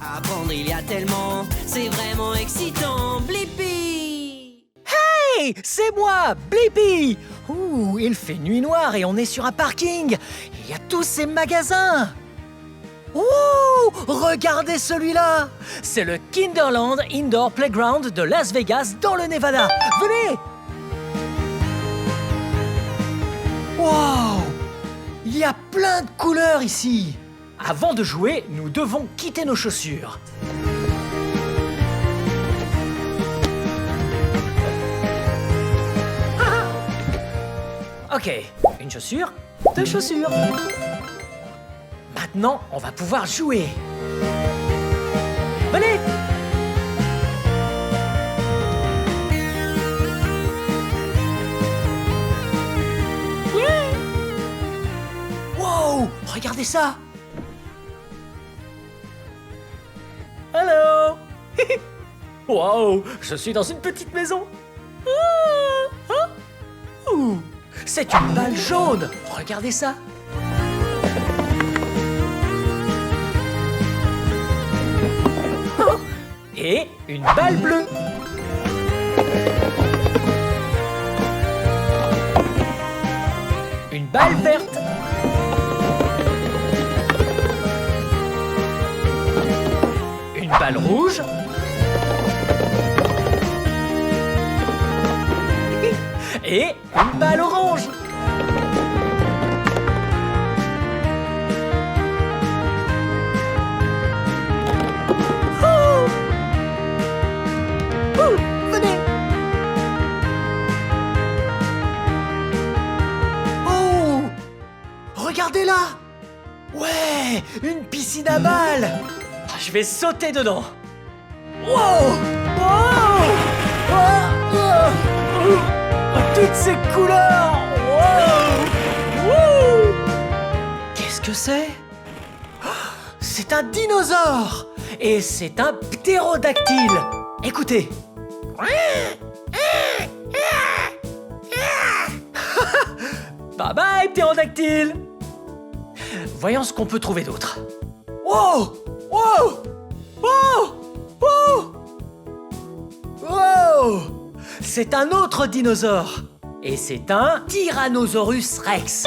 Apprendre, il y a tellement, c'est vraiment excitant. Blippi! Hey, c'est moi, Blippi! Ouh, il fait nuit noire et on est sur un parking. Il y a tous ces magasins. Ouh, regardez celui-là! C'est le Kinderland Indoor Playground de Las Vegas dans le Nevada. Venez! Wow! Il y a plein de couleurs ici. Avant de jouer, nous devons quitter nos chaussures. Ok, une chaussure, deux chaussures. Maintenant, on va pouvoir jouer. Venez! Wow! Regardez ça! Hello! Wow! Je suis dans une petite maison. Ouh! C'est une balle jaune! Regardez ça! Et une balle bleue. Une balle verte. Une balle rouge. Et une balle orange. Venez. Oh! Regardez là! Ouais! Une piscine à balles! Je vais sauter dedans! Wow! Wow! Toutes ces couleurs! Wow! Wow! Qu'est-ce que c'est? C'est un dinosaure! Et c'est un ptérodactyle! Écoutez! Bye bye, ptérodactyle! Voyons ce qu'on peut trouver d'autre. Wow! Wow! Wow! Wow! Wow! C'est un autre dinosaure. Et c'est un Tyrannosaurus Rex.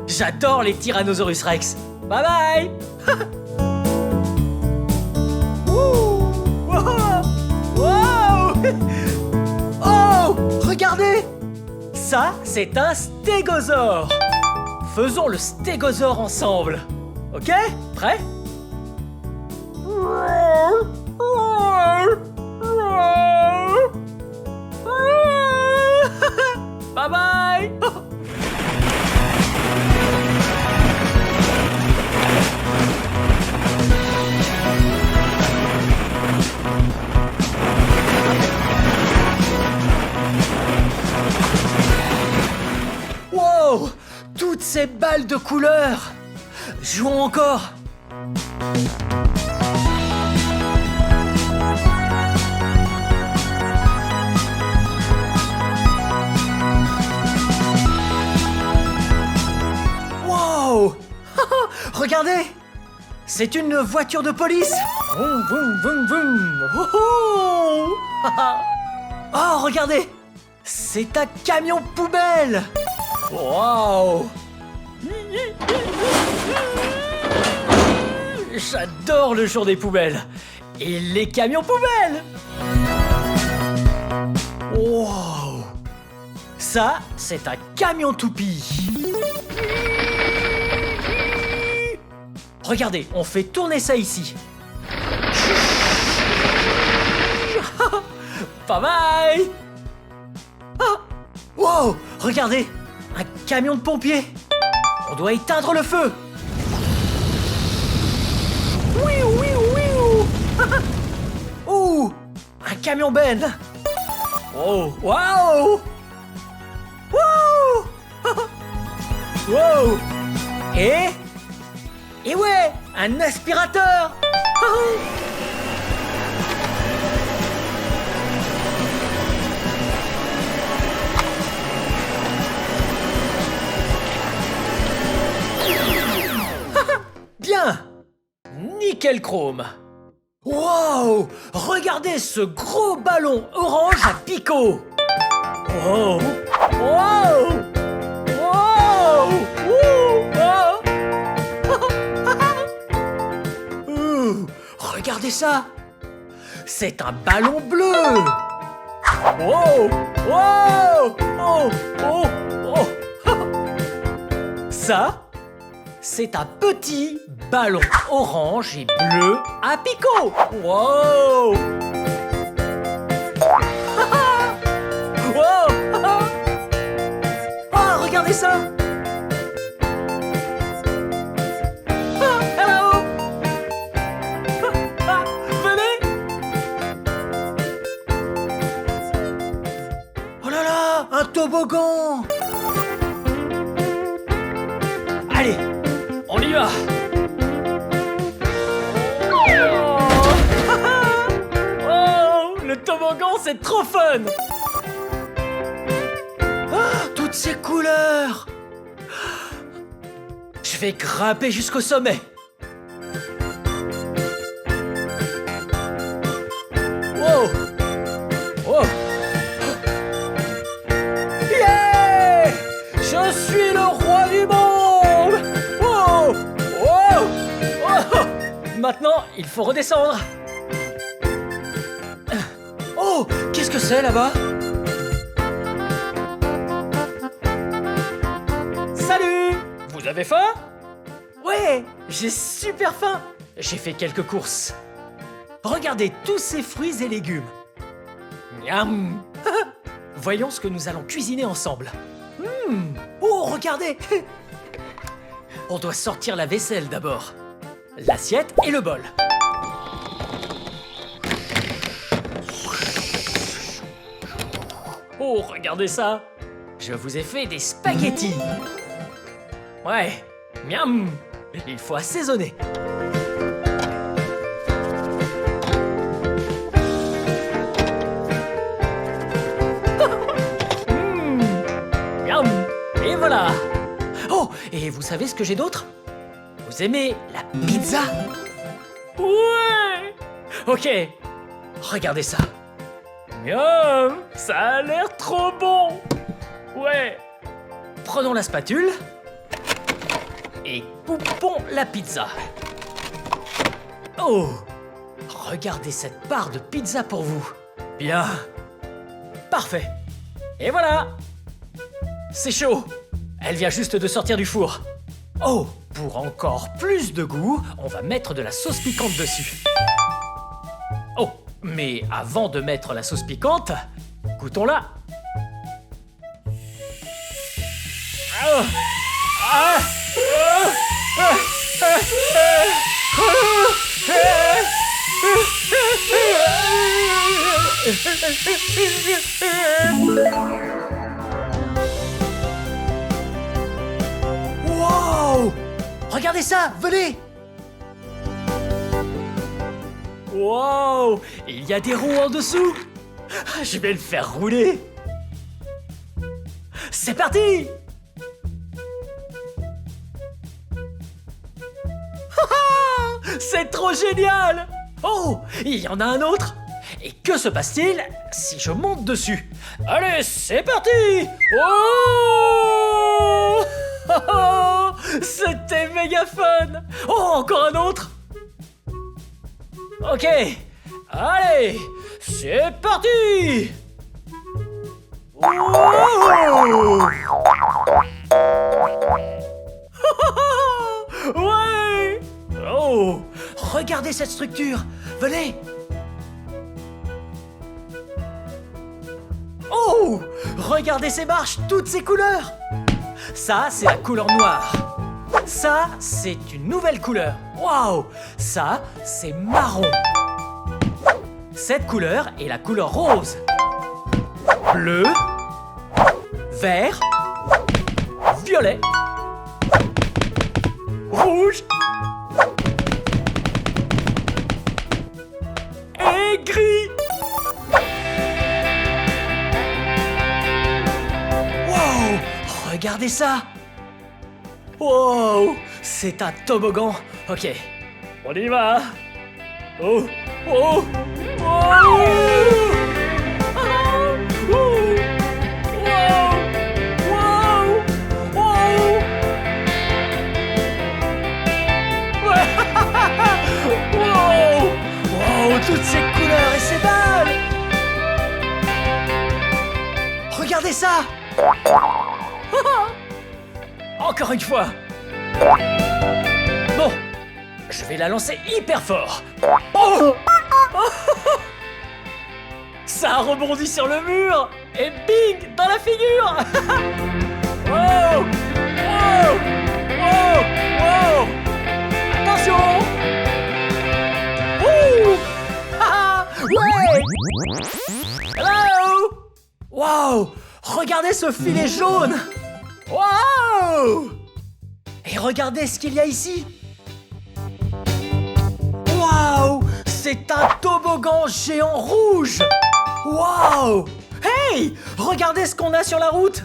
J'adore les Tyrannosaurus Rex. Bye bye. Wow. Oh, regardez. Ça, c'est un stégosaure. Faisons le stégosaure ensemble. Ok? Prêt? Bye bye. Wow! Toutes ces balles de couleurs! Jouons encore! Wow! Regardez! C'est une voiture de police! Vroom, vroom, vroom, vroom. Oh, oh, regardez! C'est un camion poubelle! Wow! J'adore le jour des poubelles! Et les camions poubelles! Wow! Ça, c'est un camion toupie! Regardez, on fait tourner ça ici! Bye bye! Ah! Wow! Regardez! Un camion de pompiers! On doit éteindre le feu! Oui, oui, oui! Ouh! Un camion Ben! Oh! Waouh! Wow! Wow! Et ouais! Un aspirateur! nickel chrome. Wow! Regardez ce gros ballon orange à picot. Wow! Wow! Wow! Regardez ça! C'est un ballon bleu! Wow! Wow! Oh! Oh! Oh! Ça, c'est un petit ballon orange et bleu à picot! Wow! Wow! Oh, regardez ça! Hello! Venez! Oh là là, un toboggan! Allez, on y va! Oh, le toboggan, c'est trop fun! Ah, toutes ces couleurs! Je vais grimper jusqu'au sommet. Wow! Wow! Yeah! Je suis le roi du monde! Wow! Wow! Oh! Maintenant, il faut redescendre. Oh! Qu'est-ce que c'est là-bas? Salut! Vous avez faim? Ouais! J'ai super faim! J'ai fait quelques courses. Regardez tous ces fruits et légumes. Miam! Voyons ce que nous allons cuisiner ensemble. Oh, regardez! On doit sortir la vaisselle d'abord. L'assiette et le bol. Oh, regardez ça! Je vous ai fait des spaghettis. Ouais, miam! Il faut assaisonner. Miam! Et voilà! Oh, et vous savez ce que j'ai d'autre? Vous aimez la pizza? Ouais! Ok, regardez ça. Miam! Ça a l'air trop bon! Ouais! Prenons la spatule et coupons la pizza. Oh! Regardez cette part de pizza pour vous. Bien. Parfait. Et voilà! C'est chaud. Elle vient juste de sortir du four. Oh! Pour encore plus de goût, on va mettre de la sauce piquante dessus. Oh! Mais avant de mettre la sauce piquante, goûtons-la. Ah, ah, wow! Regardez ça, venez! Wow! Il y a des roues en dessous! Je vais le faire rouler! C'est parti! C'est trop génial! Oh! Il y en a un autre! Et que se passe-t-il si je monte dessus? Allez, c'est parti! Oh! C'était méga fun! Oh, encore un autre! Ok! Allez! C'est parti! Oh! Ouais! Oh! Regardez cette structure! Venez! Oh! Regardez ces marches, toutes ces couleurs! Ça, c'est la couleur noire. Ça, c'est une nouvelle couleur. Waouh! Ça, c'est marron. Cette couleur est la couleur rose. Bleu, vert, violet, rouge et gris. Wow! Regardez ça! Wow! C'est un toboggan. Ok, On y va. Oh, oh, oh, toutes ces couleurs et ces balles! Regardez ça! Encore une fois! Bon, je vais la lancer hyper fort! Oh! Ça a rebondi sur le mur! Et bing! Dans la figure! Oh! Oh! Oh! Oh! Attention! Ouais! Hello! Wow! Regardez ce filet jaune! Wow! Et regardez ce qu'il y a ici! Wow! C'est un toboggan géant rouge! Wow! Hey! Regardez ce qu'on a sur la route!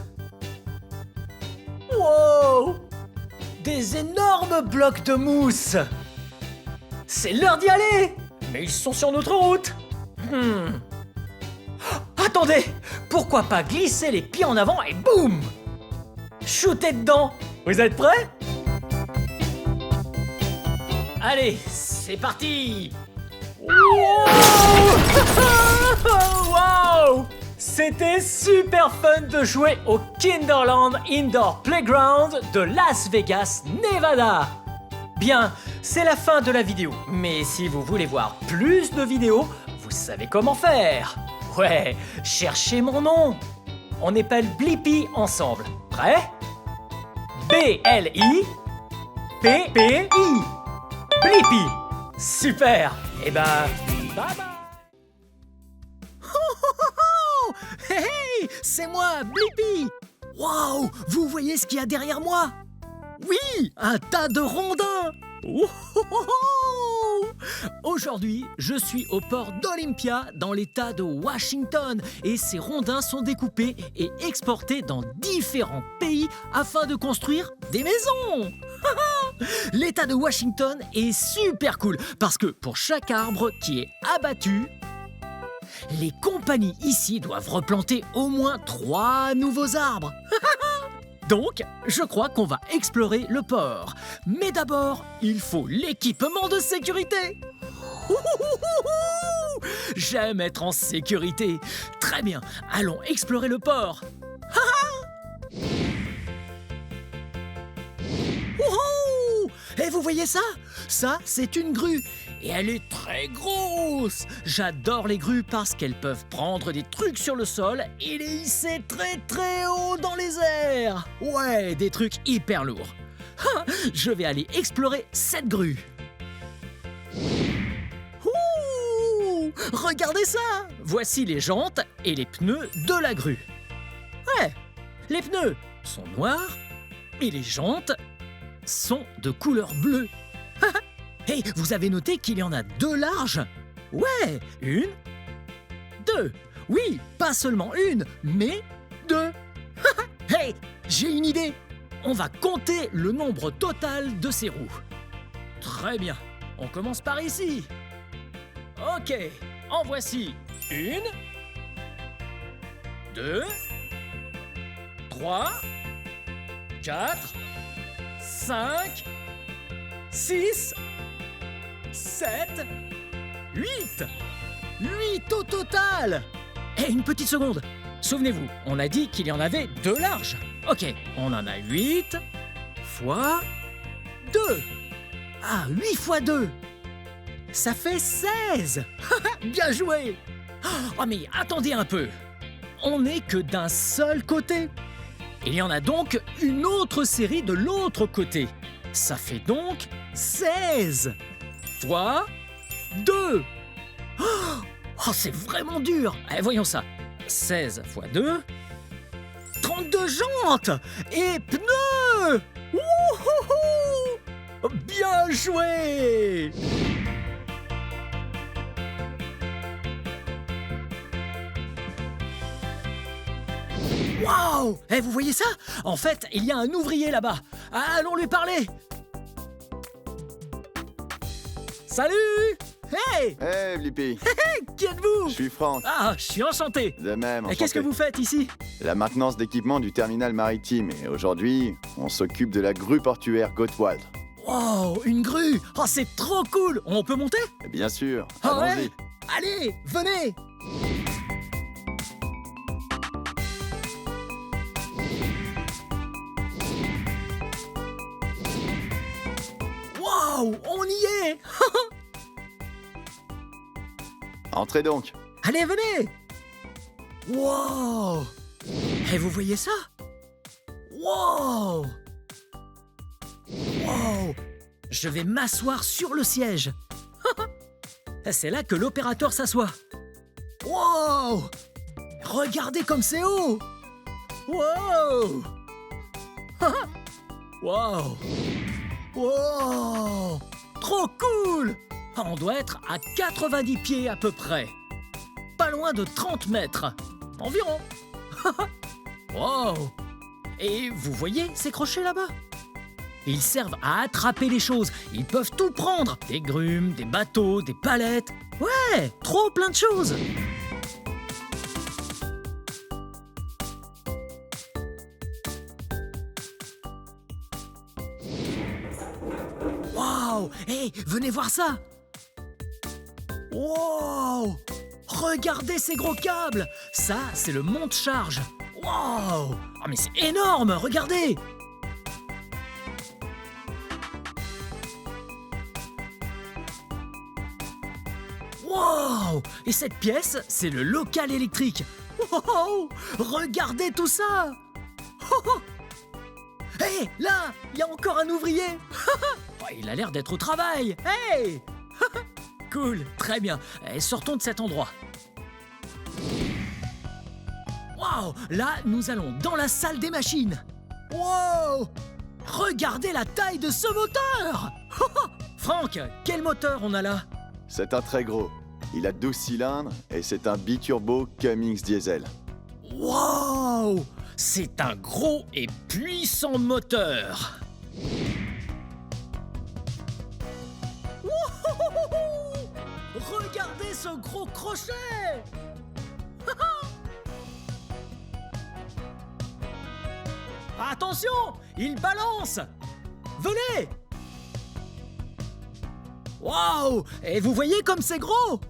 Wow! Des énormes blocs de mousse! C'est l'heure d'y aller! Mais ils sont sur notre route! Attendez! Pourquoi pas glisser les pieds en avant et boum! Shooter dedans! Vous êtes prêts? Allez, c'est parti! Wow! C'était super fun de jouer au Kinderland Indoor Playground de Las Vegas, Nevada! Bien, c'est la fin de la vidéo, mais si vous voulez voir plus de vidéos, vous savez comment faire. Ouais, cherchez mon nom. On épelle Blippi ensemble. Prêt? B-L-I-P-P-I. Blippi. Super. Eh ben, bye bye. Hey, c'est moi, Blippi. Waouh, vous voyez ce qu'il y a derrière moi? Oui, un tas de rondins. Aujourd'hui, je suis au port d'Olympia dans l'État de Washington et ces rondins sont découpés et exportés dans différents pays afin de construire des maisons. L'État de Washington est super cool parce que pour chaque arbre qui est abattu, les compagnies ici doivent replanter au moins 3 nouveaux arbres. Donc, je crois qu'on va explorer le port. Mais d'abord, il faut l'équipement de sécurité. J'aime être en sécurité. Très bien, allons explorer le port. Et vous voyez ça? Ça, c'est une grue. Et elle est très grosse. J'adore les grues parce qu'elles peuvent prendre des trucs sur le sol et les hisser très très haut dans les airs. Ouais, des trucs hyper lourds. Je vais aller explorer cette grue. Ouh, regardez ça! Voici les jantes et les pneus de la grue. Ouais, les pneus sont noirs et les jantes sont de couleur bleue. Hey, vous avez noté qu'il y en a 2 larges? Ouais, 1, 2. Oui, pas seulement une, mais 2. Hey, j'ai une idée. On va compter le nombre total de ces roues. Très bien, on commence par ici. Ok, en voici 1, 2, 3, 4, 5, 6, 7, 8. 8 au total. Et une petite seconde. Souvenez-vous, on a dit qu'il y en avait 2 larges. Ok, on en a 8 fois 2. Ah, 8 fois 2. Ça fait 16. Bien joué. Oh, mais attendez un peu. On n'est que d'un seul côté. Il y en a donc une autre série de l'autre côté. Ça fait donc 16 fois 2. Oh, c'est vraiment dur. Voyons ça. 16 fois 2. 32 jantes et pneus. Wouhou! Bien joué. Waouh! Vous voyez ça? En fait, il y a un ouvrier là-bas. Allons lui parler. Salut! Hey! Hey Blippi, Qui êtes-vous? je suis Franck. Ah, je suis enchanté! De même, Et qu'est-ce que enchanté. vous faites ici? La maintenance d'équipement du terminal maritime. Et aujourd'hui, on s'occupe de la grue portuaire Gottwald. Wow, une grue! Oh, c'est trop cool! On peut monter? Bien sûr, Ah ouais? allons-y. Allez, venez! Wow, on y est! Entrez donc. Allez, venez! Wow! Et vous voyez ça? Wow! Wow! Je vais m'asseoir sur le siège. C'est là que l'opérateur s'assoit. Wow! Regardez comme c'est haut! Wow! Wow! Wow! Trop cool! On doit être à 90 pieds à peu près. Pas loin de 30 mètres. Environ. Wow! Et vous voyez ces crochets là-bas? Ils servent à attraper les choses. Ils peuvent tout prendre. Des grumes, des bateaux, des palettes. Ouais, trop plein de choses. Wow! Hey, venez voir ça! Wow! Regardez ces gros câbles! Ça, c'est le monte-charge. Wow! Oh, mais c'est énorme! Regardez! Wow! Et cette pièce, c'est le local électrique. Wow! Regardez tout ça! Hé, là, il y a encore un ouvrier. Oh, il a l'air d'être au travail. Hey! Cool, très bien. Sortons de cet endroit. Wow, là, nous allons dans la salle des machines. Wow! Regardez la taille de ce moteur. Franck, quel moteur on a là? C'est un très gros. Il a 12 cylindres et c'est un biturbo Cummins diesel. Wow! C'est un gros et puissant moteur. Wouhouhouhou! Regardez ce gros crochet! Attention! Il balance! Venez! Wow! Et vous voyez comme c'est gros?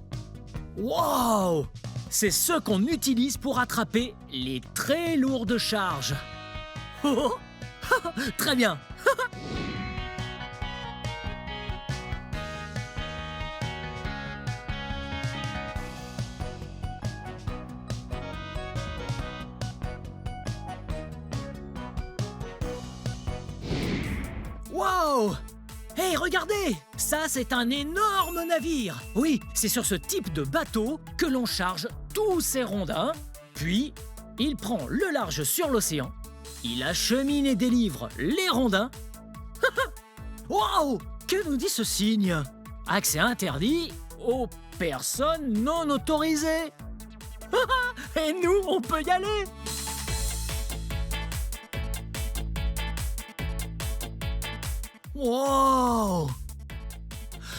Wow! C'est ce qu'on utilise pour attraper les très lourdes charges. Oh, oh. Très bien. Wow! Hey, regardez! Ça, c'est un énorme navire! Oui, c'est sur ce type de bateau que l'on charge tous ces rondins, puis il prend le large sur l'océan, il achemine et délivre les rondins. Wow! Que nous dit ce signe? Accès interdit aux personnes non autorisées. Et nous, on peut y aller! Wow!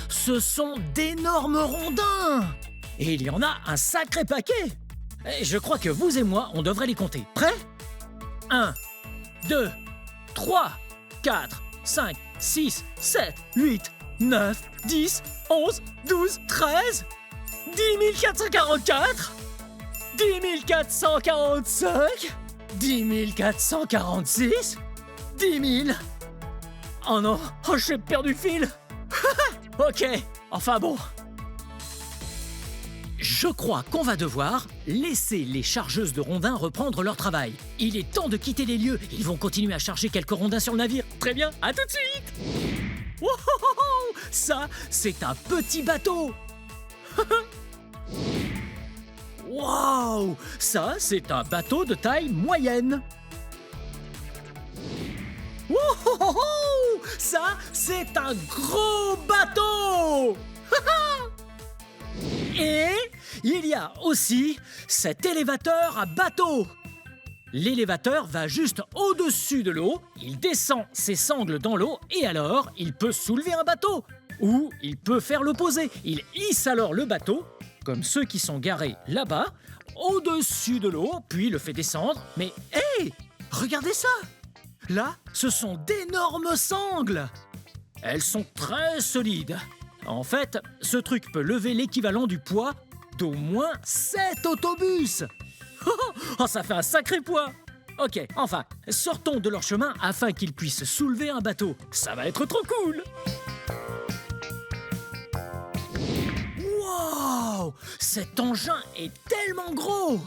Ce sont d'énormes rondins! Et il y en a un sacré paquet! Et je crois que vous et moi, on devrait les compter. Prêt? 1, 2, 3, 4, 5, 6, 7, 8, 9, 10, 11, 12, 13, 10 444, 10 445, 10 446, 10 000... Oh non, oh, j'ai perdu le fil. Ok, enfin bon. Je crois qu'on va devoir laisser les chargeuses de rondins reprendre leur travail. Il est temps de quitter les lieux. Ils vont continuer à charger quelques rondins sur le navire. Très bien, à tout de suite. Wow, ça, c'est un petit bateau. Wow, ça, c'est un bateau de taille moyenne. Wow, ça, c'est un gros bateau. Et il y a aussi cet élévateur à bateau. L'élévateur va juste au-dessus de l'eau, il descend ses sangles dans l'eau et alors il peut soulever un bateau. Ou il peut faire l'opposé. Il hisse alors le bateau, comme ceux qui sont garés là-bas, au-dessus de l'eau, puis le fait descendre. Mais hé, regardez ça! Là, ce sont d'énormes sangles. Elles sont très solides. En fait, ce truc peut lever l'équivalent du poids d'au moins 7 autobus. Oh, ça fait un sacré poids. Ok, enfin, sortons de leur chemin afin qu'ils puissent soulever un bateau. Ça va être trop cool. Wow! Cet engin est tellement gros!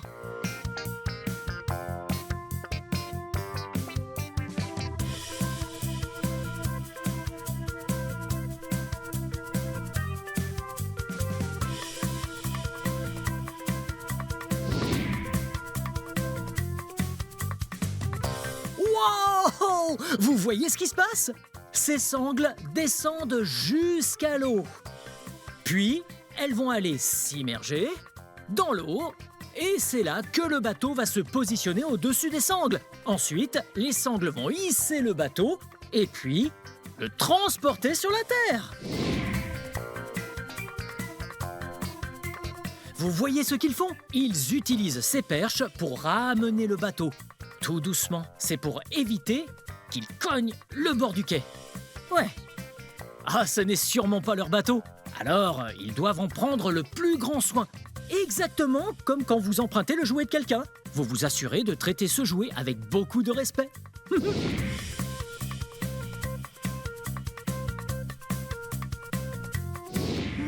Wow! Vous voyez ce qui se passe? Ces sangles descendent jusqu'à l'eau. Puis, elles vont aller s'immerger dans l'eau et c'est là que le bateau va se positionner au-dessus des sangles. Ensuite, les sangles vont hisser le bateau et puis le transporter sur la terre. Vous voyez ce qu'ils font? Ils utilisent ces perches pour ramener le bateau. Tout doucement, c'est pour éviter qu'ils cognent le bord du quai. Ouais. Ah, ce n'est sûrement pas leur bateau. Alors, ils doivent en prendre le plus grand soin. Exactement comme quand vous empruntez le jouet de quelqu'un. Vous vous assurez de traiter ce jouet avec beaucoup de respect.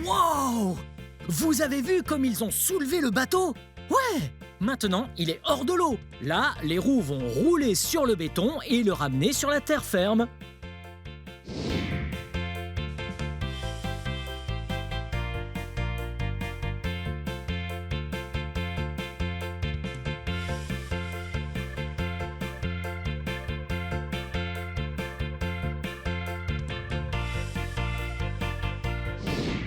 Wow! Vous avez vu comme ils ont soulevé le bateau? Ouais! Maintenant, il est hors de l'eau. Là, les roues vont rouler sur le béton et le ramener sur la terre ferme.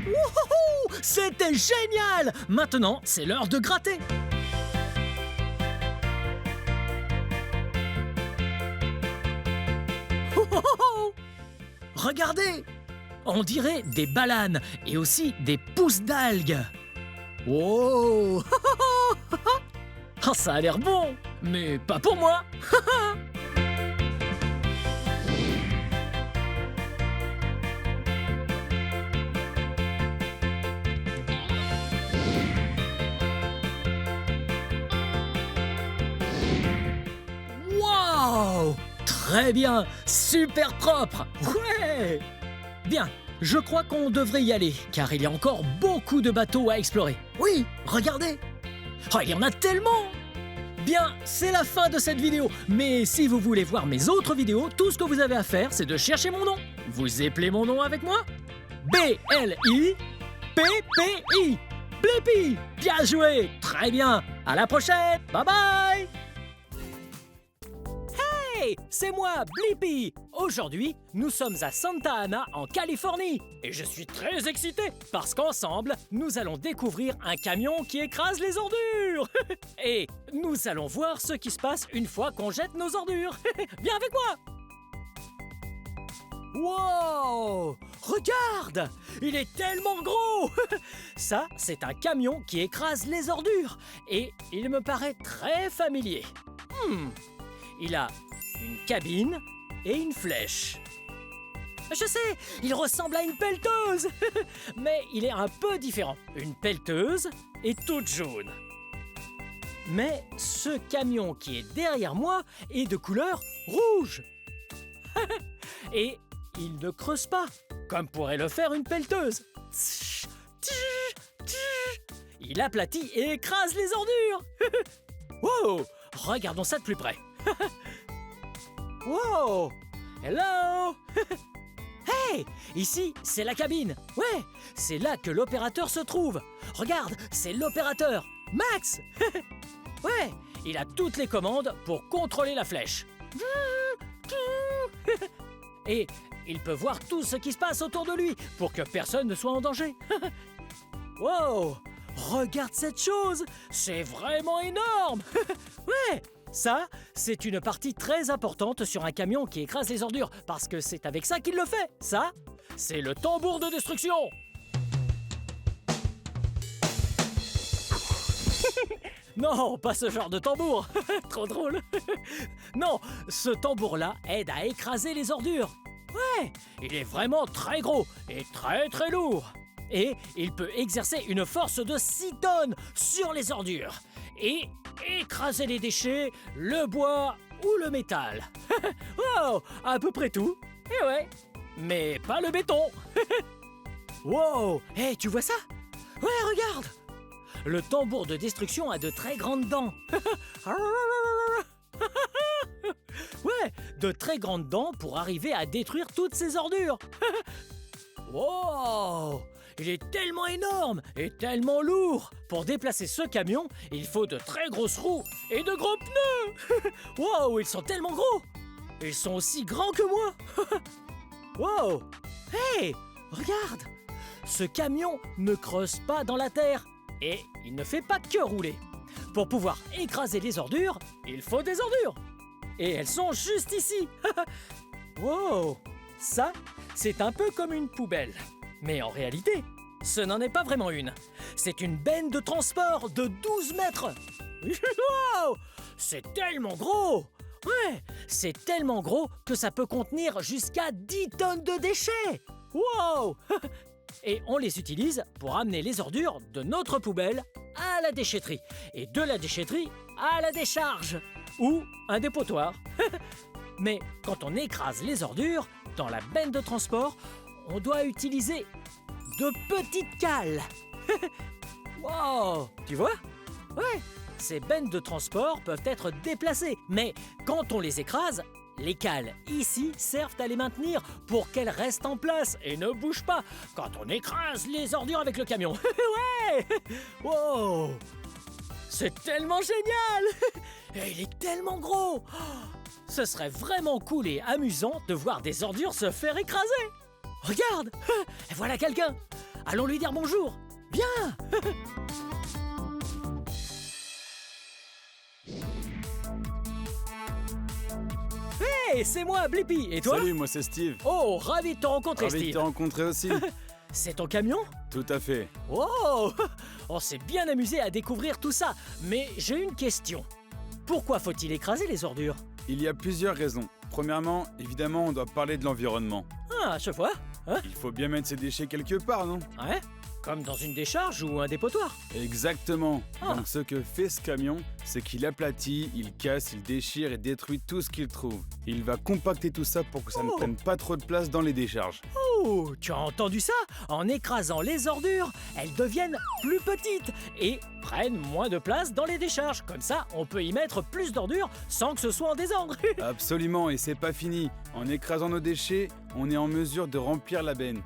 Wouhou! C'était génial! Maintenant, c'est l'heure de gratter. Regardez! On dirait des balanes et aussi des pousses d'algues. Wow! Oh, ça a l'air bon, mais pas pour moi. Wow! Très bien, super propre. Ouais! Bien, je crois qu'on devrait y aller, car il y a encore beaucoup de bateaux à explorer. Oui, regardez! Oh, il y en a tellement! Bien, c'est la fin de cette vidéo, mais si vous voulez voir mes autres vidéos, tout ce que vous avez à faire, c'est de chercher mon nom. Vous appelez mon nom avec moi? B-L-I-P-P-I. Blippi! Bien joué! Très bien! À la prochaine! Bye bye! Hey! C'est moi, Blippi! Aujourd'hui, nous sommes à Santa Ana, en Californie. Et je suis très excité, parce qu'ensemble, nous allons découvrir un camion qui écrase les ordures! Et nous allons voir ce qui se passe une fois qu'on jette nos ordures! Viens avec moi! Wow! Regarde! Il est tellement gros! Ça, c'est un camion qui écrase les ordures. Et il me paraît très familier. Il a une cabine et une flèche. Je sais, il ressemble à une pelleteuse! Mais il est un peu différent. Une pelleteuse est toute jaune. Mais ce camion qui est derrière moi est de couleur rouge. Et il ne creuse pas, comme pourrait le faire une pelleteuse. Il aplatit et écrase les ordures. Wow! Regardons ça de plus près. Wow! Hello! Hey! Ici, c'est la cabine. Ouais, c'est là que l'opérateur se trouve. Regarde, c'est l'opérateur, Max. Ouais, il a toutes les commandes pour contrôler la flèche. Et il peut voir tout ce qui se passe autour de lui pour que personne ne soit en danger. Wow! Regarde cette chose! C'est vraiment énorme! Ouais! Ça, c'est une partie très importante sur un camion qui écrase les ordures, parce que c'est avec ça qu'il le fait. Ça, c'est le tambour de destruction. Non, pas ce genre de tambour. Trop drôle. Non, ce tambour-là aide à écraser les ordures. Ouais, il est vraiment très gros et très très lourd. Et il peut exercer une force de 6 tonnes sur les ordures et écraser les déchets, le bois ou le métal. Wow, à peu près tout. Et ouais, mais pas le béton. Wow, hey, tu vois ça? Ouais, regarde. Le tambour de destruction a de très grandes dents. Ouais, de très grandes dents pour arriver à détruire toutes ces ordures. Wow! Il est tellement énorme et tellement lourd. Pour déplacer ce camion, il faut de très grosses roues et de gros pneus. Wow, ils sont tellement gros. Ils sont aussi grands que moi. Wow! Hey, regarde. Ce camion ne creuse pas dans la terre et il ne fait pas que rouler. Pour pouvoir écraser les ordures, il faut des ordures. Et elles sont juste ici. Wow! Ça, c'est un peu comme une poubelle. Mais en réalité, ce n'en est pas vraiment une. C'est une benne de transport de 12 mètres. Wow! C'est tellement gros! Ouais, c'est tellement gros que ça peut contenir jusqu'à 10 tonnes de déchets. Wow! Et on les utilise pour amener les ordures de notre poubelle à la déchetterie. Et de la déchetterie à la décharge. Ou un dépotoir. Mais quand on écrase les ordures dans la benne de transport, on doit utiliser de petites cales. Wow! Tu vois? Ouais, ces bennes de transport peuvent être déplacées, mais quand on les écrase, les cales ici servent à les maintenir pour qu'elles restent en place et ne bougent pas quand on écrase les ordures avec le camion. Ouais! Wow! C'est tellement génial! Et il est tellement gros! Ce serait vraiment cool et amusant de voir des ordures se faire écraser! Regarde! Et voilà quelqu'un! Allons lui dire bonjour! Viens! Hey, c'est moi, Blippi! Et toi? Salut, moi c'est Steve. Oh, ravi de te rencontrer, Ravi de Steve! te rencontrer aussi. C'est ton camion? Tout à fait. Oh! On s'est bien amusé à découvrir tout ça, mais j'ai une question. Pourquoi faut-il écraser les ordures? Il y a plusieurs raisons. Premièrement, évidemment, on doit parler de l'environnement. Ah, je vois. Hein? Il faut bien mettre ses déchets quelque part, non? Ouais? Comme dans une décharge ou un dépotoir. Exactement. Ah. Donc ce que fait ce camion, c'est qu'il aplatit, il casse, il déchire et détruit tout ce qu'il trouve. Il va compacter tout ça pour que ça ne Oh. prenne pas trop de place dans les décharges. Oh, tu as entendu ça? En écrasant les ordures, elles deviennent plus petites et prennent moins de place dans les décharges. Comme ça, on peut y mettre plus d'ordures sans que ce soit en désordre. Absolument, et c'est pas fini. En écrasant nos déchets, on est en mesure de remplir la benne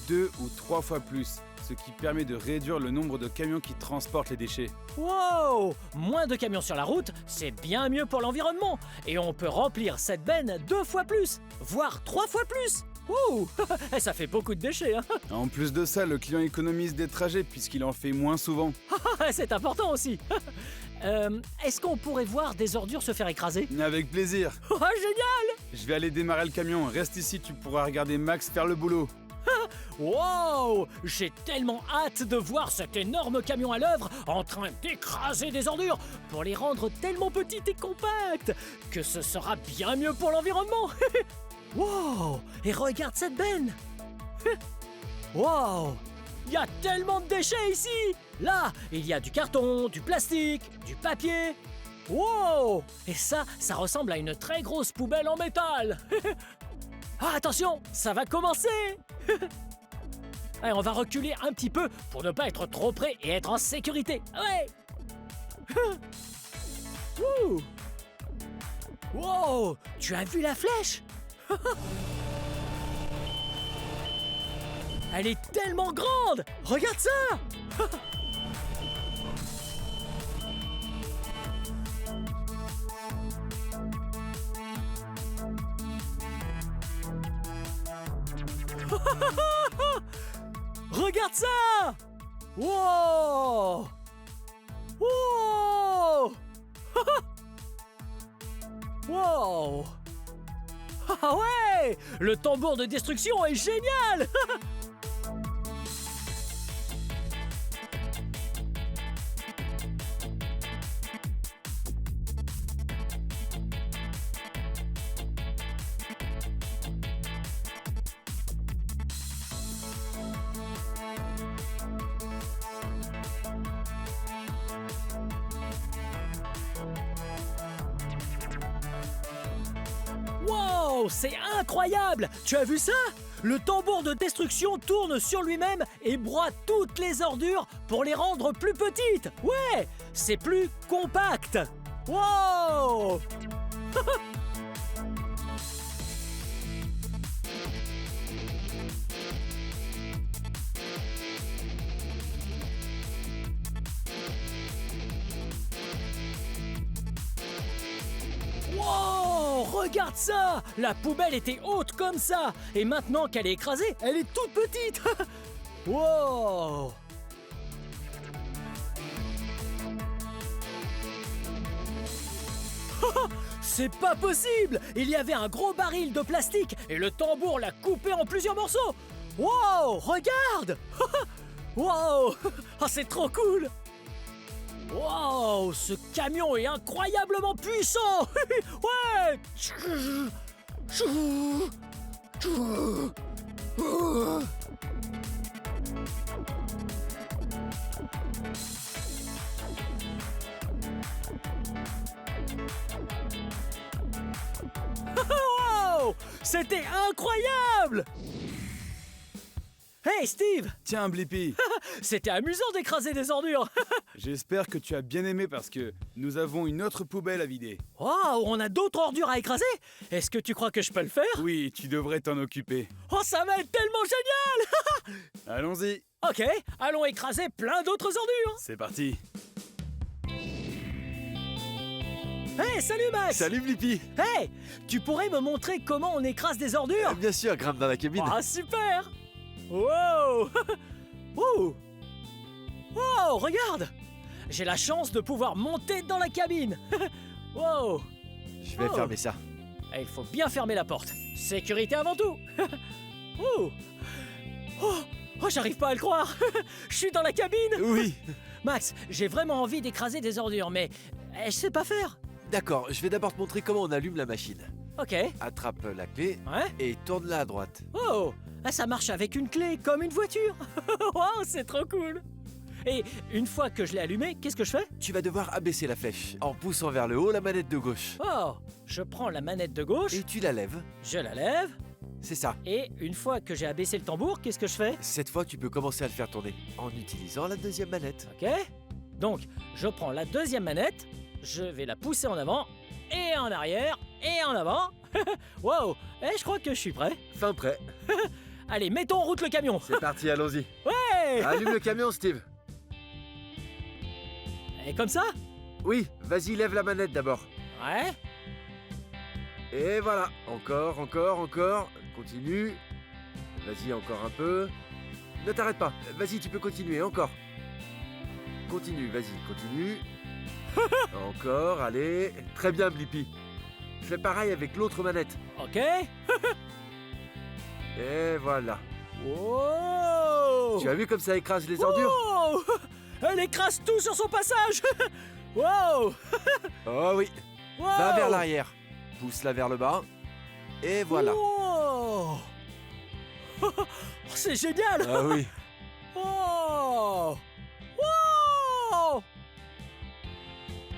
2 ou 3 fois plus, ce qui permet de réduire le nombre de camions qui transportent les déchets. Wow! Moins de camions sur la route, c'est bien mieux pour l'environnement. Et on peut remplir cette benne 2 fois plus, voire 3 fois plus. Ouh! Ça fait beaucoup de déchets, hein? En plus de ça, le client économise des trajets puisqu'il en fait moins souvent. C'est important aussi. Est-ce qu'on pourrait voir des ordures se faire écraser? Avec plaisir. Oh, génial! Je vais aller démarrer le camion. Reste ici, tu pourras regarder Max faire le boulot. Wow! J'ai tellement hâte de voir cet énorme camion à l'œuvre en train d'écraser des ordures pour les rendre tellement petites et compactes que ce sera bien mieux pour l'environnement. Wow! Et regarde cette benne! Wow! Il y a tellement de déchets ici! Là, il y a du carton, du plastique, du papier. Wow! Et ça ressemble à une très grosse poubelle en métal. Ah, attention, ça va commencer. Allez, on va reculer un petit peu pour ne pas être trop près et être en sécurité. Ouais. Ouh. Wow, tu as vu la flèche? Elle est tellement grande. Regarde ça. Regarde ça! Wow! Wow! Wow! Ah ouais! Le tambour de destruction est génial! Wow, c'est incroyable! Tu as vu ça? Le tambour de destruction tourne sur lui-même et broie toutes les ordures pour les rendre plus petites. Ouais, c'est plus compact. Wow! Wow! Regarde ça! La poubelle était haute comme ça! Et maintenant qu'elle est écrasée, elle est toute petite! Wow! C'est pas possible! Il y avait un gros baril de plastique et le tambour l'a coupé en plusieurs morceaux! Wow! Regarde! Wow! Ah, c'est trop cool! Wow, ce camion est incroyablement puissant! Ouais! Wow! C'était incroyable! Hey Steve! Tiens, Blippi, C'était amusant d'écraser des ordures! j'espère que tu as bien aimé parce que nous avons une autre poubelle à vider. Wow, on a d'autres ordures à écraser? Est-ce que tu crois que je peux le faire? Oui, tu devrais t'en occuper. Oh, ça va être tellement génial! Allons-y, Ok, allons écraser plein d'autres ordures! c'est parti. Hey, salut Max! Salut Blippi. Hey, tu pourrais me montrer comment on écrase des ordures? Bien sûr, grimpe dans la cabine. Ah, super! Wow! Ouh! Wow, regarde! J'ai la chance de pouvoir monter dans la cabine! Wow! Je vais Oh. fermer ça. Et il faut bien fermer la porte. Sécurité avant tout! Ouh! Oh, j'arrive pas à le croire! Je suis dans la cabine! Oui. Max, j'ai vraiment envie d'écraser des ordures, mais je sais pas faire. D'accord, je vais d'abord te montrer comment on allume la machine. Ok. Attrape la clé Ouais. et tourne-la à droite. Oh, ah, ça marche avec une clé, comme une voiture. Wow, c'est trop cool. Et une fois que je l'ai allumé, qu'est-ce que je fais? Tu vas devoir abaisser la flèche en poussant vers le haut la manette de gauche. Oh, je prends la manette de gauche, Et tu la lèves. je la lève, C'est ça. et une fois que j'ai abaissé le tambour, qu'est-ce que je fais? Cette fois, tu peux commencer à le faire tourner en utilisant la deuxième manette. Ok. Donc, je prends la deuxième manette, je vais la pousser en avant, et en arrière, et en avant. Wow, je crois que je suis prêt. Fin prêt. Allez, mettons en route le camion. C'est parti, allons-y. Ouais. Allume le camion, Steve. Et comme ça? Oui, vas-y, lève la manette d'abord. Ouais. Et voilà. Encore, encore, encore. Continue. Vas-y, encore un peu. Ne t'arrête pas. Vas-y, tu peux continuer, encore. Continue, vas-y, continue. Encore, allez. Très bien, Blippi. Fais pareil avec l'autre manette. Ok. Et voilà. Wow. Tu as vu comme ça écrase les ordures? Wow. Elle écrase tout sur son passage. Wow. Oh oui. Wow. Va vers l'arrière. Pousse-la vers le bas. Et voilà. Wow. Oh, c'est génial. Ah oui. Wow. Wow.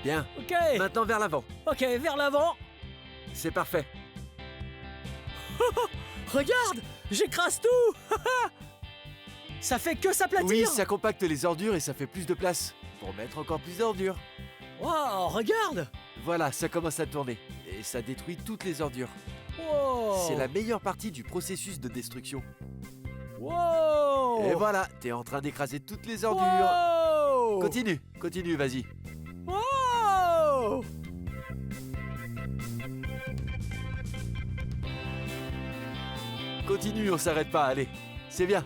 Bien. Ok. Maintenant vers l'avant. Ok, vers l'avant. C'est parfait. Regarde, j'écrase tout. Ça fait que s'aplatir. Oui, ça compacte les ordures et ça fait plus de place pour mettre encore plus d'ordures. Wow, regarde. Voilà, ça commence à tourner et ça détruit toutes les ordures. Wow. C'est la meilleure partie du processus de destruction. Wow. Et voilà, t'es en train d'écraser toutes les ordures. Wow. Continue, continue, vas-y. Wow. Continue, on s'arrête pas, allez. C'est bien.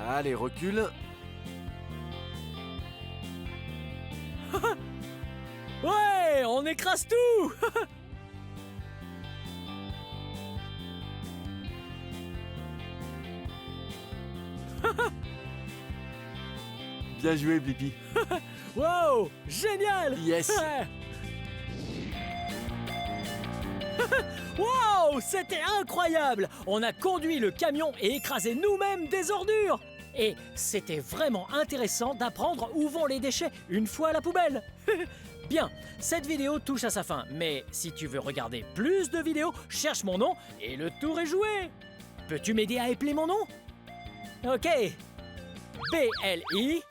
Allez, recule. Ouais, on écrase tout. Bien joué, Blippi. Wow, génial. Yes. Wow, c'était incroyable. On a conduit le camion et écrasé nous-mêmes des ordures. Et c'était vraiment intéressant d'apprendre où vont les déchets une fois à la poubelle. Bien, cette vidéo touche à sa fin, mais si tu veux regarder plus de vidéos, cherche mon nom et le tour est joué. Peux-tu m'aider à épeler mon nom? Ok. B-L-I-P-P-I.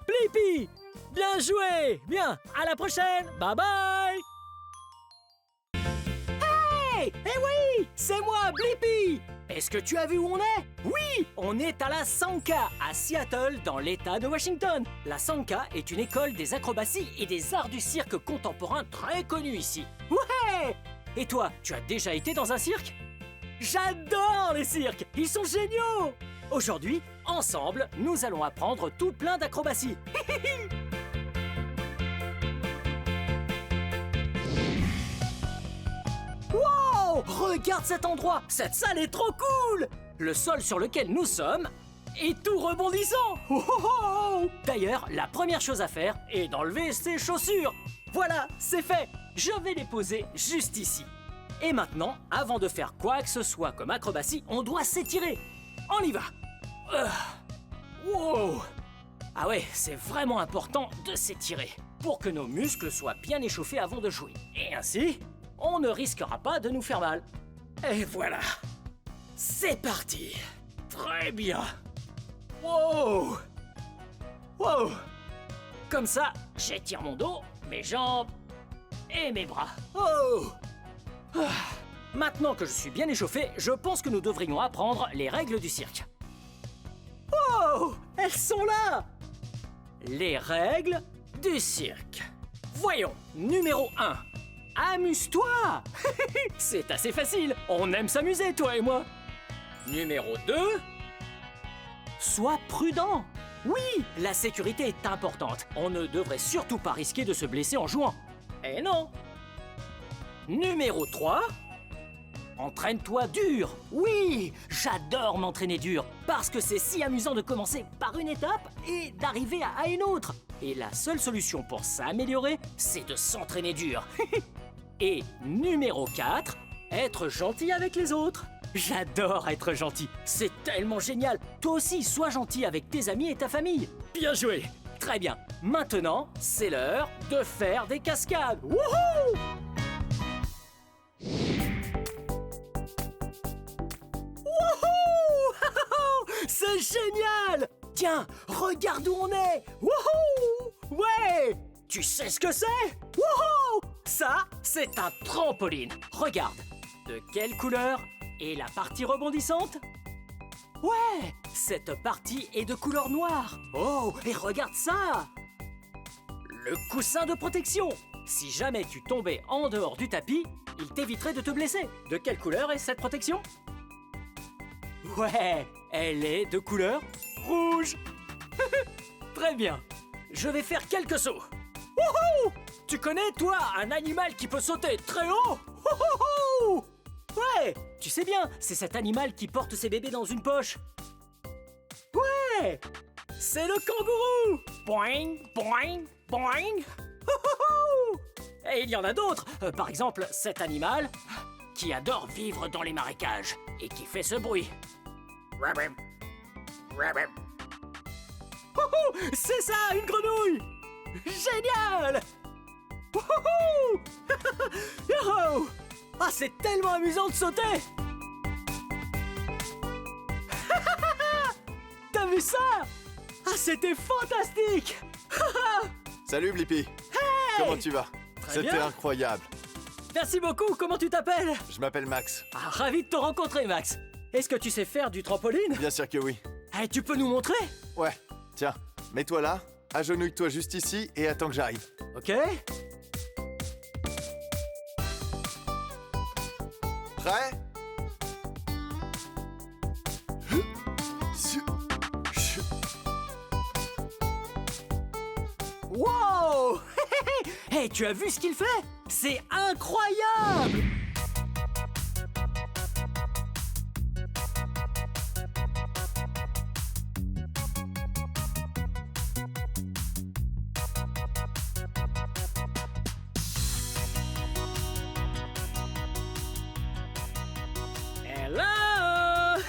Blippi. Bien joué. Bien, à la prochaine. Bye bye. Hey, eh oui, c'est moi, Blippi. Est-ce que tu as vu où on est? Oui, on est à la Sanka, à Seattle, dans l'État de Washington. La Sanka est une école des acrobaties et des arts du cirque contemporain très connue ici. Ouais! Et toi, tu as déjà été dans un cirque? J'adore les cirques, ils sont géniaux! Aujourd'hui, ensemble, nous allons apprendre tout plein d'acrobaties. Wow! Regarde cet endroit! Cette salle est trop cool! Le sol sur lequel nous sommes est tout rebondissant! Oh, oh, oh! D'ailleurs, la première chose à faire est d'enlever ses chaussures. Voilà, c'est fait! Je vais les poser juste ici. Et maintenant, avant de faire quoi que ce soit comme acrobatie, on doit s'étirer. On y va! Wow! Ah ouais, c'est vraiment important de s'étirer pour que nos muscles soient bien échauffés avant de jouer. Et ainsi, on ne risquera pas de nous faire mal. Et voilà. C'est parti. Très bien. Wow. Wow. Comme ça, j'étire mon dos, mes jambes et mes bras. Oh. Ah. Maintenant que je suis bien échauffé, je pense que nous devrions apprendre les règles du cirque. Oh, elles sont là. Les règles du cirque. Voyons, numéro 1. Amuse-toi. C'est assez facile, on aime s'amuser, toi et moi. Numéro 2. Sois prudent. Oui, la sécurité est importante. On ne devrait surtout pas risquer de se blesser en jouant. Eh non. Numéro 3. Entraîne-toi dur. Oui, j'adore m'entraîner dur parce que c'est si amusant de commencer par une étape et d'arriver à une autre. Et la seule solution pour s'améliorer, c'est de s'entraîner dur. Et numéro 4, être gentil avec les autres. J'adore être gentil, c'est tellement génial. Toi aussi, sois gentil avec tes amis et ta famille. Bien joué. Très bien. Maintenant, c'est l'heure de faire des cascades. Wouhou! C'est génial! Tiens, regarde où on est! Wouhou! Ouais! Tu sais ce que c'est? Wouhou! Ça, c'est un trampoline. Regarde. De quelle couleur est la partie rebondissante? Ouais! Cette partie est de couleur noire. Oh, et regarde ça! Le coussin de protection. Si jamais tu tombais en dehors du tapis, il t'éviterait de te blesser. De quelle couleur est cette protection? Ouais, elle est de couleur rouge. Très bien. Je vais faire quelques sauts. Wouhou! Tu connais, toi, un animal qui peut sauter très haut? Wouhou! Ouais, tu sais bien, c'est cet animal qui porte ses bébés dans une poche. Ouais, c'est le kangourou. Boing, boing, boing. Wouhou! Et il y en a d'autres. Par exemple, cet animal qui adore vivre dans les marécages et qui fait ce bruit. Rabim. Rabim. Wouhou! C'est ça, une grenouille! Génial! Wouhou! Youhou! Ah, c'est tellement amusant de sauter! T'as vu ça? Ah, c'était fantastique! Salut Blippi. Comment tu vas? Très C'était bien. incroyable. Merci beaucoup, comment tu t'appelles? Je m'appelle Max. Ah, ravi de te rencontrer, Max. Est-ce que tu sais faire du trampoline? Bien sûr que oui. Eh, tu peux nous montrer? Ouais, tiens, mets-toi là, agenouille-toi juste ici et attends que j'arrive. Ok. Prêt? Wow! Hé, tu as vu ce qu'il fait? C'est incroyable! Hello!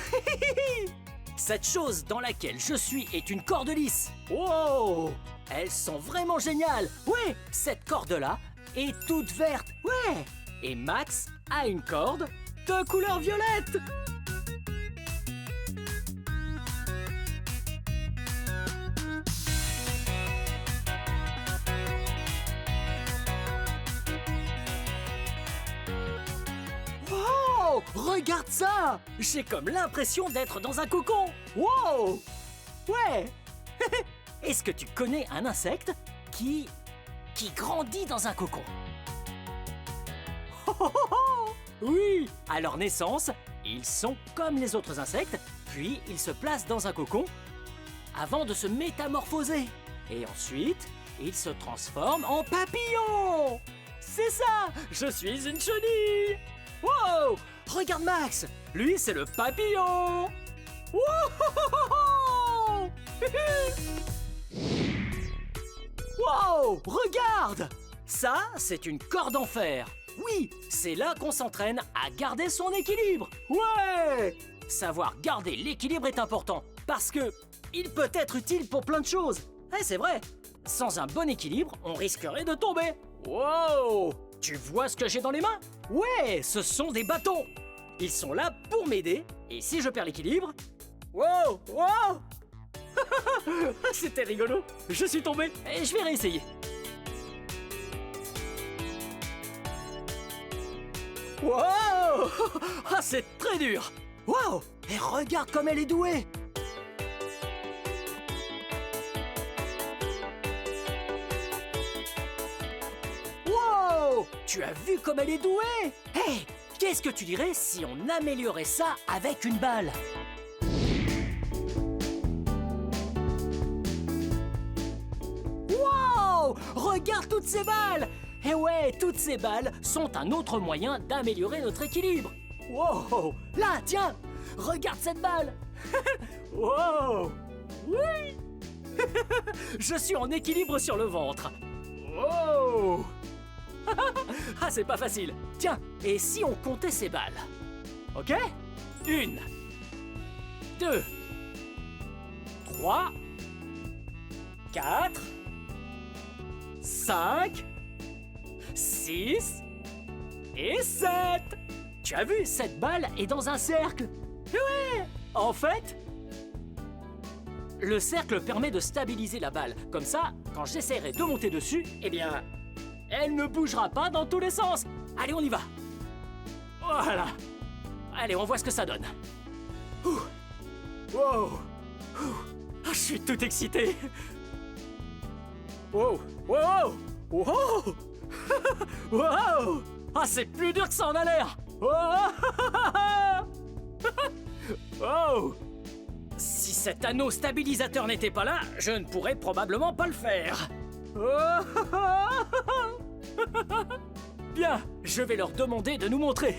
Cette chose dans laquelle je suis est une corde lisse. Wow! Elles sont vraiment géniales. Ouais, cette corde-là est toute verte. Ouais. Et Max a une corde de couleur violette. Wow! Regarde ça! J'ai comme l'impression d'être dans un cocon. Wow! Ouais! Est-ce que tu connais un insecte qui grandit dans un cocon? Oui! À leur naissance, ils sont comme les autres insectes, puis ils se placent dans un cocon avant de se métamorphoser. Et ensuite, ils se transforment en papillons! C'est ça! Je suis une chenille! Wow! Regarde Max! Lui, c'est le papillon! Wow! Wow! Regarde! Ça, c'est une corde en fer. Oui, c'est là qu'on s'entraîne à garder son équilibre. Ouais! Savoir garder l'équilibre est important parce que il peut être utile pour plein de choses. C'est vrai. Sans un bon équilibre, on risquerait de tomber. Wow! Tu vois ce que j'ai dans les mains? Ouais, ce sont des bâtons. Ils sont là pour m'aider et si je perds l'équilibre... Wow! Wow! C'était rigolo. Je suis tombé et je vais réessayer. Wow! Ah, c'est très dur. Wow! Et regarde comme elle est douée. Wow! Tu as vu comme elle est douée? Hey! Qu'est-ce que tu dirais si on améliorait ça avec une balle? Wow! Regarde toutes ces balles! Et ouais, toutes ces balles sont un autre moyen d'améliorer notre équilibre. Wow! Là, tiens! Regarde cette balle! Wow! Oui! Je suis en équilibre sur le ventre. Wow! Ah, c'est pas facile. Tiens, et si on comptait ces balles? Ok? 1, 2, 3, 4, 5, 6 et 7. Tu as vu, cette balle est dans un cercle. Ouais! En fait, le cercle permet de stabiliser la balle. Comme ça, quand j'essaierai de monter dessus, eh bien, elle ne bougera pas dans tous les sens. Allez, on y va. Voilà. Allez, on voit ce que ça donne. Ouh. Wow. Ouh. Ah, je suis tout excité. Wow. Wow. Wow. Wow. Ah, c'est plus dur que ça en a l'air. Oh. Si cet anneau stabilisateur n'était pas là, je ne pourrais probablement pas le faire. Bien, je vais leur demander de nous montrer.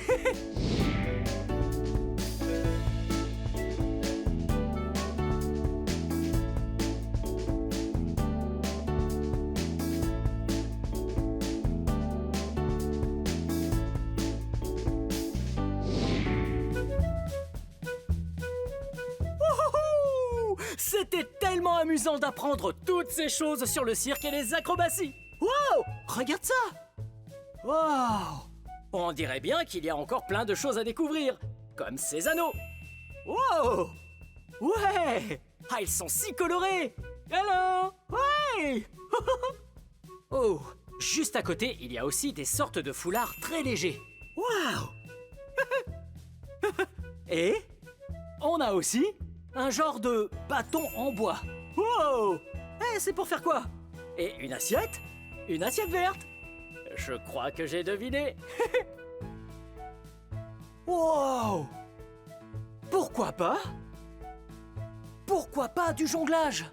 C'était tellement amusant d'apprendre toutes ces choses sur le cirque et les acrobaties. Wow! Regarde ça! Wow! On dirait bien qu'il y a encore plein de choses à découvrir, comme ces anneaux. Wow! Ouais! Ah, ils sont si colorés! Hello! Ouais! Oh! Juste à côté, il y a aussi des sortes de foulards très légers. Wow! Et on a aussi un genre de bâton en bois. Wow! C'est pour faire quoi? Et une assiette? Une assiette verte? Je crois que j'ai deviné. Wow! Pourquoi pas? Pourquoi pas du jonglage?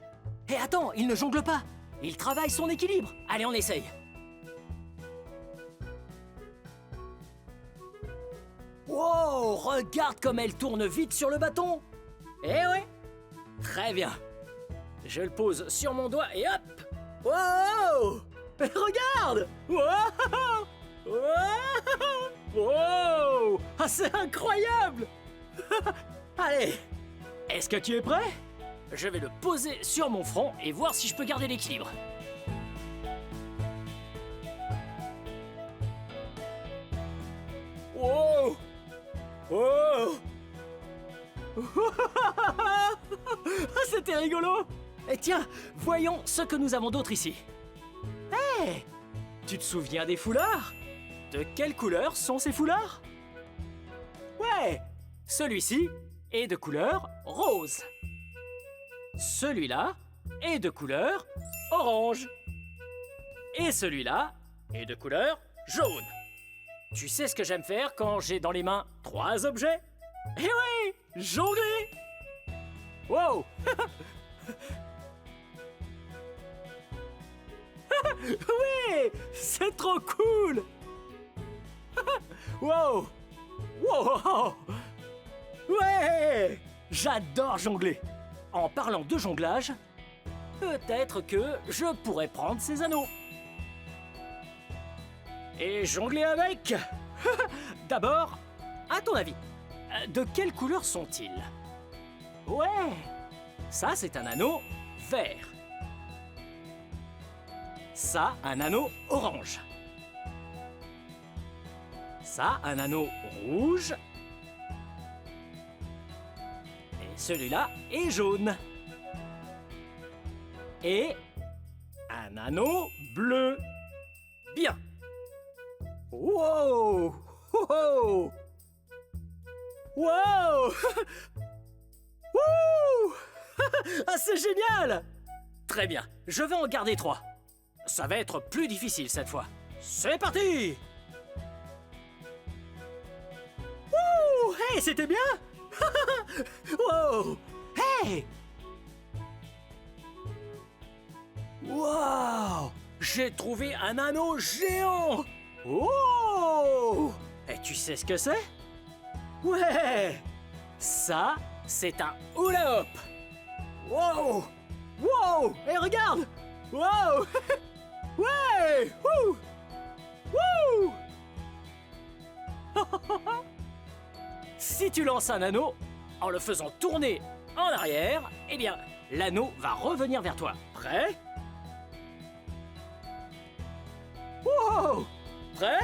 Et attends, il ne jongle pas. Il travaille son équilibre. Allez, on essaye. Wow, regarde comme elle tourne vite sur le bâton. Eh ouais. Très bien. Je le pose sur mon doigt et hop. Wow. Regarde. Wow. Wow. Wow. Ah, c'est incroyable. Allez. Est-ce que tu es prêt? Je vais le poser sur mon front et voir si je peux garder l'équilibre. Wow! Wow! C'était rigolo! Et tiens, voyons ce que nous avons d'autre ici. Hé! Tu te souviens des foulards? De quelle couleur sont ces foulards? Ouais! Celui-ci est de couleur rose. Celui-là est de couleur orange. Et celui-là est de couleur jaune. Tu sais ce que j'aime faire quand j'ai dans les mains 3 objets? Eh oui! Jongler! Wow! Oui! C'est trop cool! Wow! Wow! Ouais! J'adore jongler! En parlant de jonglage, peut-être que je pourrais prendre ces anneaux. Et jongler avec. D'abord, à ton avis, de quelle couleur sont-ils? Ouais, ça c'est un anneau vert. Ça, un anneau orange. Ça, un anneau rouge. Et celui-là est jaune. Et un anneau bleu. Bien. Wow! Wow! Wow! Wouh! Ah, c'est génial! Très bien, je vais en garder 3. Ça va être plus difficile cette fois. C'est parti! Wouh! Hey, c'était bien! Wow! Hey! Wow! J'ai trouvé un anneau géant! Oh! Et tu sais ce que c'est? Ouais! Ça, c'est un hula hoop! Wow! Wow! Et regarde! Wow! Ouais! Wouh! Wouh! Si tu lances un anneau, en le faisant tourner en arrière, eh bien, l'anneau va revenir vers toi. Prêt? Wow! Prêt?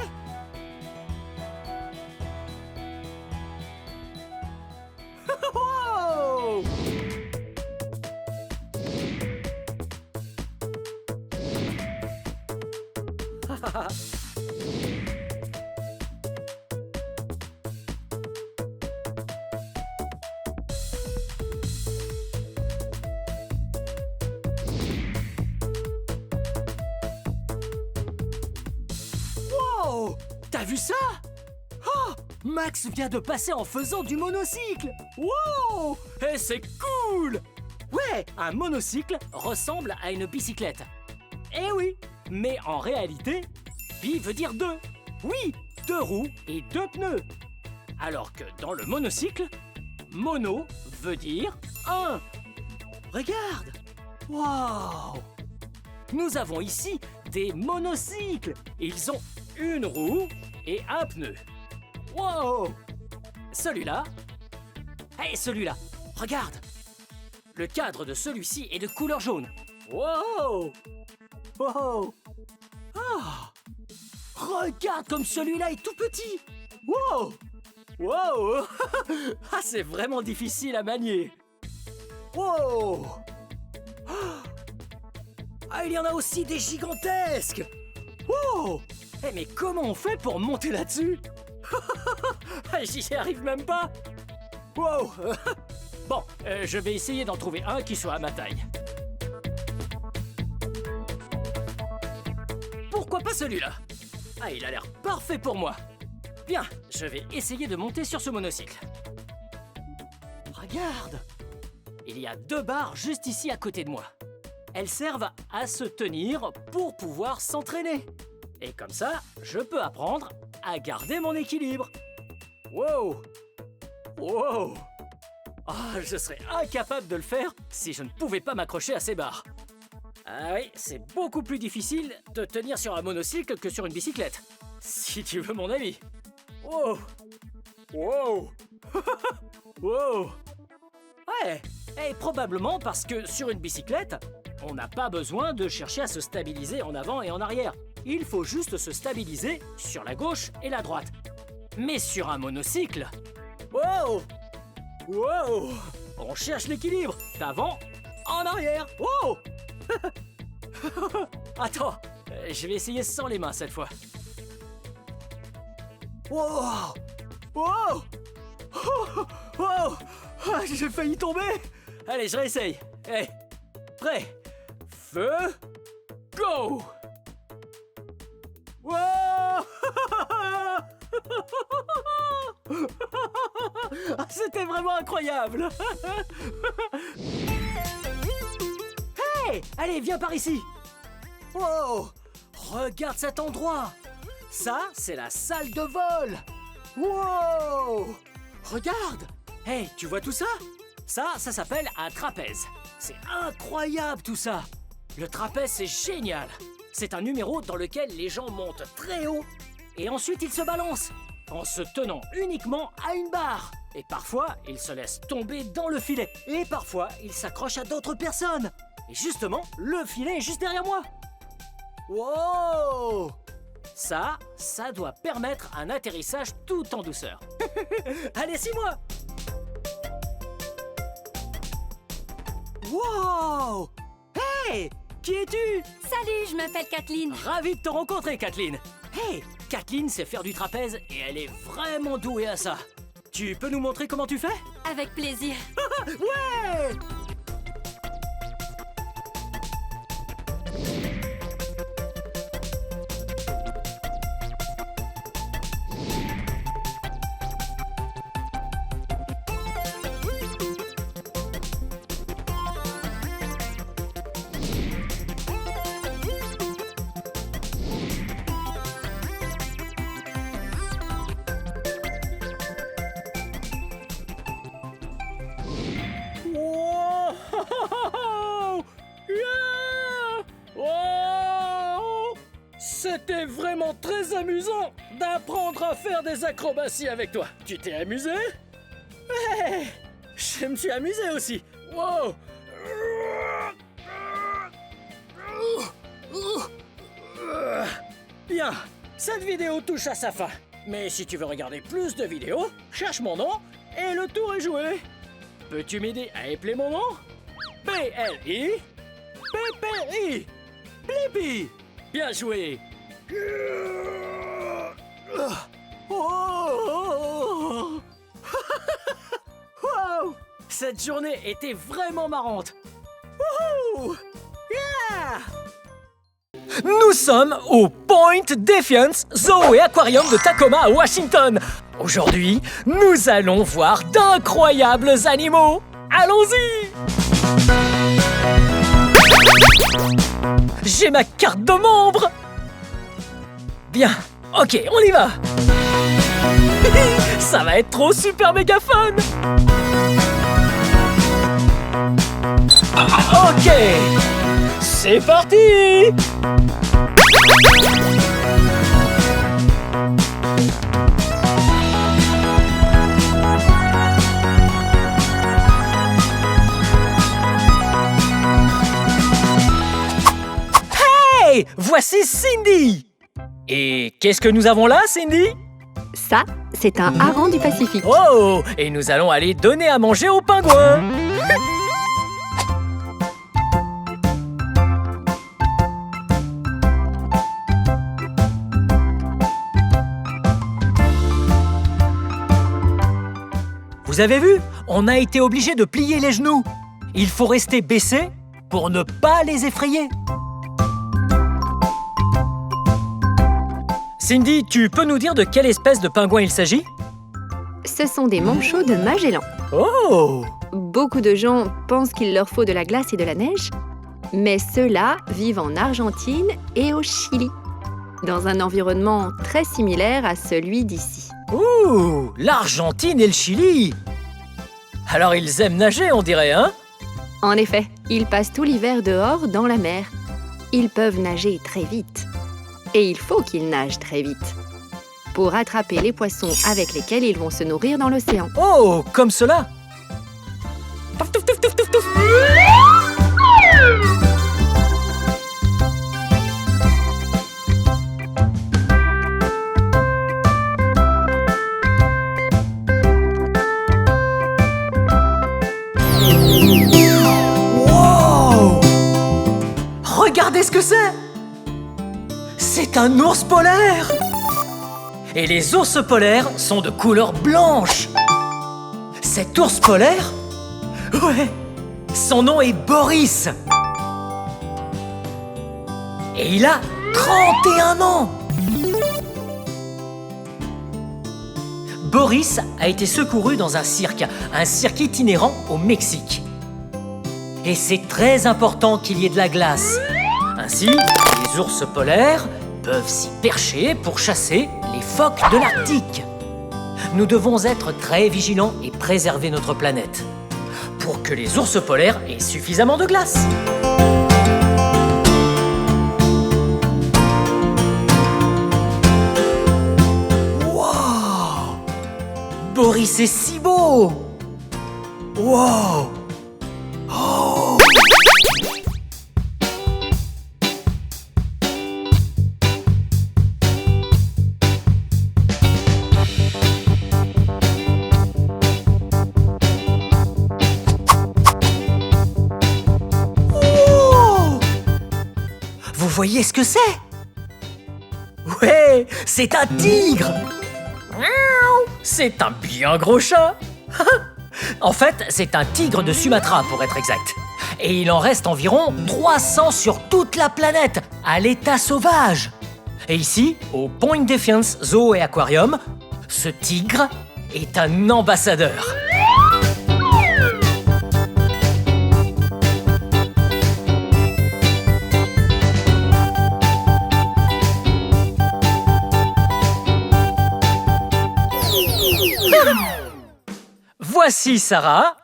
Wow! Wow! T'as vu ça? Oh! Max vient de passer en faisant du monocycle! Wow! Et c'est cool! Ouais, un monocycle ressemble à une bicyclette. Eh oui, mais en réalité, bi veut dire 2. Oui, 2 roues et 2 pneus. Alors que dans le monocycle, mono veut dire 1. Regarde! Wow! Nous avons ici des monocycles. Ils ont une roue et un pneu. Wow! Celui-là. Et celui-là. Regarde! Le cadre de celui-ci est de couleur jaune. Wow! Wow! Ah! Regarde comme celui-là est tout petit! Wow! Wow! Ah, c'est vraiment difficile à manier. Wow! Ah, il y en a aussi des gigantesques! Wow! Eh, mais comment on fait pour monter là-dessus? J'y arrive même pas! Wow! Bon, je vais essayer d'en trouver un qui soit à ma taille. Pourquoi pas celui-là? Ah, il a l'air parfait pour moi. Bien, je vais essayer de monter sur ce monocycle. Regarde! Il y a 2 barres juste ici à côté de moi. Elles servent à se tenir pour pouvoir s'entraîner. Et comme ça, je peux apprendre à garder mon équilibre. Wow! Wow! Ah, je serais incapable de le faire si je ne pouvais pas m'accrocher à ces barres. Ah oui, c'est beaucoup plus difficile de tenir sur un monocycle que sur une bicyclette. Si tu veux mon avis. Wow! Wow! Wow! Ouais, et probablement parce que sur une bicyclette, on n'a pas besoin de chercher à se stabiliser en avant et en arrière. Il faut juste se stabiliser sur la gauche et la droite. Mais sur un monocycle, wow! Wow! On cherche l'équilibre d'avant en arrière. Wow! Attends, je vais essayer sans les mains cette fois. Wow! Wow! Oh! Wow! Ah, j'ai failli tomber! Allez, je réessaye. Hey, prêt? Feu! Go! Wow! Ah, c'était vraiment incroyable! Hey! Allez, viens par ici! Wow! Regarde cet endroit! Ça, c'est la salle de vol! Wow! Regarde! Hey, tu vois tout ça? Ça s'appelle un trapèze. C'est incroyable tout ça! Le trapèze, c'est génial! C'est un numéro dans lequel les gens montent très haut et ensuite ils se balancent en se tenant uniquement à une barre. Et parfois, ils se laissent tomber dans le filet. Et parfois, ils s'accrochent à d'autres personnes. Et justement, le filet est juste derrière moi. Wow! Ça doit permettre un atterrissage tout en douceur. Allez, suis-moi! Wow! Hey! Qui es-tu? Salut, je m'appelle Kathleen. Ravi de te rencontrer, Kathleen. Hey! Kathleen sait faire du trapèze et elle est vraiment douée à ça. Tu peux nous montrer comment tu fais? Avec plaisir. Ouais! Wow! Yeah! Wow! C'était vraiment très amusant d'apprendre à faire des acrobaties avec toi. Tu t'es amusé? Ouais! Je me suis amusé aussi. Wow! Bien, cette vidéo touche à sa fin. Mais si tu veux regarder plus de vidéos, cherche mon nom et le tour est joué. Peux-tu m'aider à épeler mon nom? P-L-I P-P-I Blippi. Bien joué. Oh. Wow. Cette journée était vraiment marrante. Wouhou. Yeah. Nous sommes au Point Defiance Zoo et Aquarium de Tacoma à Washington. Aujourd'hui, nous allons voir d'incroyables animaux. Allons-y! J'ai ma carte de membre. Bien, ok, on y va. Ça va être trop super méga fun. Ok, c'est parti. Hey, voici Cindy. Et qu'est-ce que nous avons là, Cindy? Ça, c'est un hareng du Pacifique. Oh, et nous allons aller donner à manger aux pingouins. Vous avez vu? On a été obligé de plier les genoux. Il faut rester baissé pour ne pas les effrayer. Cindy, tu peux nous dire de quelle espèce de pingouin il s'agit? Ce sont des manchots de Magellan. Oh! Beaucoup de gens pensent qu'il leur faut de la glace et de la neige, mais ceux-là vivent en Argentine et au Chili, dans un environnement très similaire à celui d'ici. Ouh, l'Argentine et le Chili. Alors ils aiment nager, on dirait, hein? En effet, ils passent tout l'hiver dehors dans la mer. Ils peuvent nager très vite. Et il faut qu'ils nagent très vite pour attraper les poissons avec lesquels ils vont se nourrir dans l'océan. Oh, comme cela. Touf, touf, touf, touf, touf, touf. Wow! Regardez ce que c'est! C'est un ours polaire! Et les ours polaires sont de couleur blanche! Cet ours polaire? Ouais! Son nom est Boris! Et il a 31 ans! Boris a été secouru dans un cirque itinérant au Mexique. Et c'est très important qu'il y ait de la glace. Ainsi, les ours polaires peuvent s'y percher pour chasser les phoques de l'Arctique. Nous devons être très vigilants et préserver notre planète pour que les ours polaires aient suffisamment de glace. Wow! Boris est si beau! Wow! Oh! Vous voyez ce que c'est? Ouais, c'est un tigre! C'est un bien gros chat! En fait, c'est un tigre de Sumatra pour être exact. Et il en reste environ 300 sur toute la planète, à l'état sauvage. Et ici, au Point Defiance Zoo et Aquarium, ce tigre est un ambassadeur. Voici Sarah.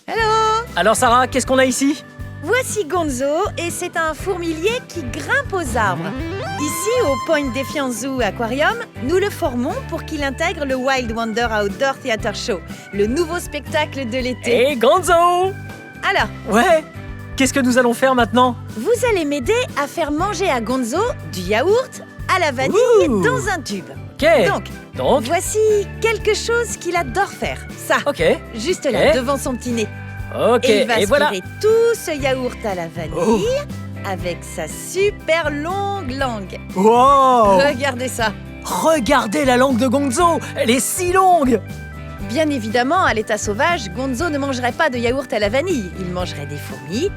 Hello! Alors Sarah, qu'est-ce qu'on a ici? Voici Gonzo et c'est un fourmilier qui grimpe aux arbres. Ici, au Point Defiance Zoo Aquarium, nous le formons pour qu'il intègre le Wild Wonder Outdoor Theater Show, le nouveau spectacle de l'été. Et Gonzo! Alors, Ouais, qu'est-ce que nous allons faire maintenant? vous allez m'aider à faire manger à Gonzo du yaourt à la vanille Ouh. dans un tube. Ok, Donc, voici quelque chose qu'il adore faire. Ça, ok, juste là, Ok. devant son petit nez. ok, Et il va et voilà. aspirer tout ce yaourt à la vanille avec sa super longue langue. Wow! Regardez ça. Regardez la langue de Gonzo, elle est si longue! Bien évidemment, à l'état sauvage, Gonzo ne mangerait pas de yaourt à la vanille. Il mangerait des fourmis.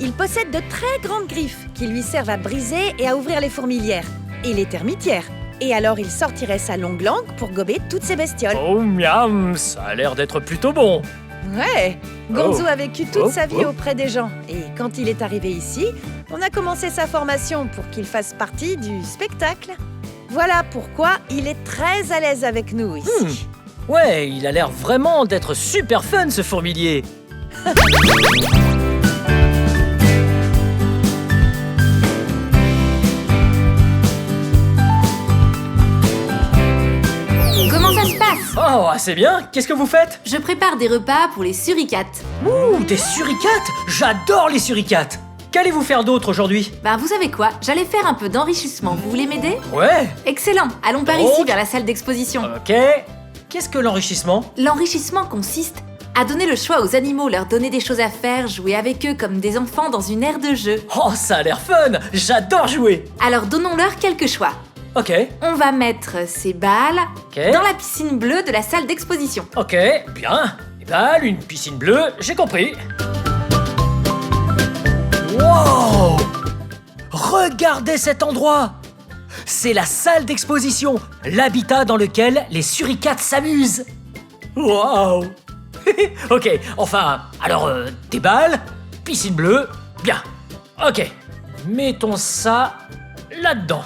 Il possède de très grandes griffes qui lui servent à briser et à ouvrir les fourmilières et les termitières. Et alors, il sortirait sa longue langue pour gober toutes ces bestioles. Oh miam, ça a l'air d'être plutôt bon. Ouais, Gonzo Oh. a vécu toute Oh, sa vie oh. auprès des gens. Et quand il est arrivé ici, on a commencé sa formation pour qu'il fasse partie du spectacle. Voilà pourquoi il est très à l'aise avec nous ici. Ouais, il a l'air vraiment d'être super fun ce fourmilier. Comment ça se passe? Oh, c'est bien, qu'est-ce que vous faites? Je prépare des repas pour les suricates. Ouh, des suricates! J'adore les suricates! Qu'allez-vous faire d'autre aujourd'hui? Bah vous savez quoi? J'allais faire un peu d'enrichissement, vous voulez m'aider? Ouais, Excellent, allons par Donc ici vers la salle d'exposition. ok. Qu'est-ce que l'enrichissement? L'enrichissement consiste à donner le choix aux animaux, leur donner des choses à faire, jouer avec eux comme des enfants dans une aire de jeu. Oh, ça a l'air fun! J'adore jouer! Alors donnons-leur quelques choix. Ok, On va mettre ces balles ok, dans la piscine bleue de la salle d'exposition. ok, bien. Des balles, une piscine bleue, j'ai compris. Wow! Regardez cet endroit! C'est la salle d'exposition, l'habitat dans lequel les suricates s'amusent. Wow! Ok, enfin, alors, des balles, piscine bleue, bien. Ok, mettons ça là-dedans.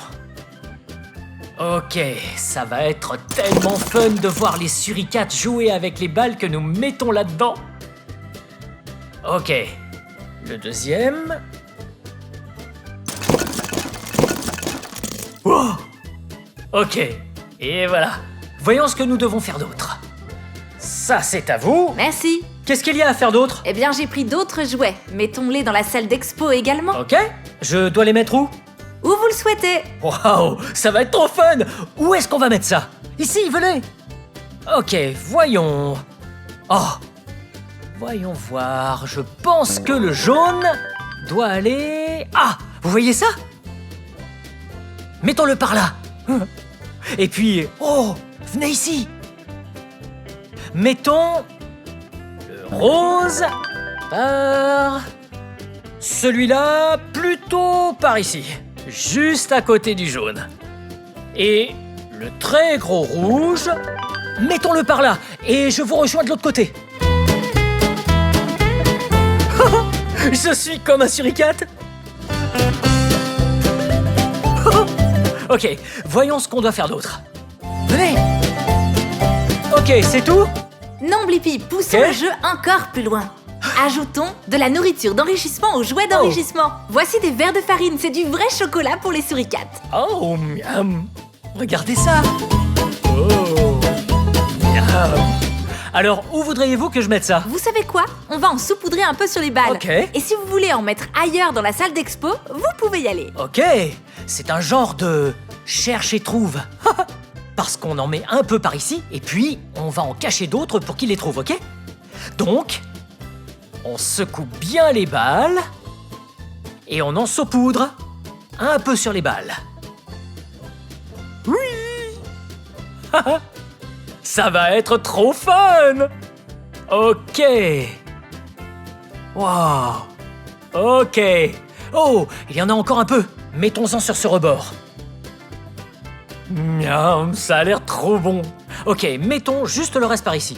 Ok, ça va être tellement fun de voir les suricates jouer avec les balles que nous mettons là-dedans. Ok, le deuxième. Wow. Ok, et voilà. Voyons ce que nous devons faire d'autre. Ça, c'est à vous. Merci. Qu'est-ce qu'il y a à faire d'autre? Eh bien, j'ai pris d'autres jouets. Mettons-les dans la salle d'expo également. Ok, je dois les mettre où? Où vous le souhaitez. Waouh, ça va être trop fun! Où est-ce qu'on va mettre ça? Ici, venez! Ok, voyons. Oh! Voyons voir, je pense que le jaune doit aller... Ah! Vous voyez ça? Mettons-le par là. Et puis... Oh! Venez ici! Mettons... le rose par... celui-là plutôt par ici. Juste à côté du jaune. Et le très gros rouge, mettons-le par là, et je vous rejoins de l'autre côté. Je suis comme un suricate. Ok, voyons ce qu'on doit faire d'autre. Venez. Ok, c'est tout? Non, Blippi, poussons Ok. le jeu encore plus loin. Ajoutons de la nourriture d'enrichissement aux jouets d'enrichissement. Voici des verres de farine, c'est du vrai chocolat pour les suricates. Oh, miam. Regardez ça. Oh, miam. Alors, où voudriez-vous que je mette ça? Vous savez quoi? On va en saupoudrer un peu sur les balles. Ok. Et si vous voulez en mettre ailleurs dans la salle d'expo, vous pouvez y aller. Ok, c'est un genre de cherche et trouve. Parce qu'on en met un peu par ici, et puis on va en cacher d'autres pour qu'ils les trouvent, ok? Donc, on secoue bien les balles, et on en saupoudre un peu sur les balles. Oui! Ça va être trop fun! Ok. Wow. Ok. Oh, il y en a encore un peu. Mettons-en sur ce rebord. Miam, ça a l'air trop bon. Ok, mettons juste le reste par ici.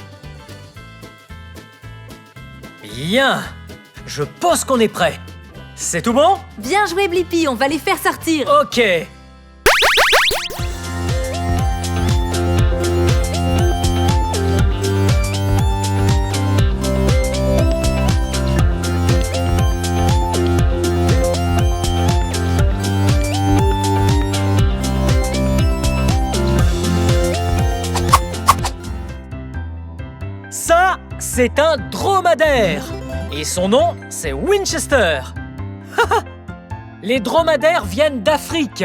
Bien. Je pense qu'on est prêt. C'est tout bon? Bien joué, Blippi, on va les faire sortir. Ok. Ça, c'est un dromadaire. Et son nom, c'est Winchester. Les dromadaires viennent d'Afrique.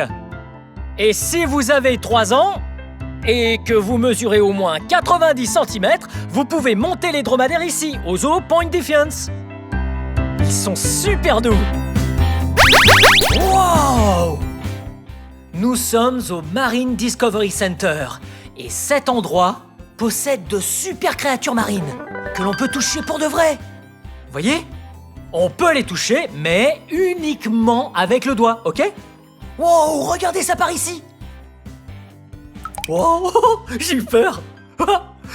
Et si vous avez 3 ans et que vous mesurez au moins 90 cm, vous pouvez monter les dromadaires ici, au zoo Point Defiance. Ils sont super doux. Wow! Nous sommes au Marine Discovery Center. Et cet endroit possède de super créatures marines que l'on peut toucher pour de vrai. Voyez? On peut les toucher, mais uniquement avec le doigt, ok? Wow, regardez ça par ici! Wow, j'ai eu peur!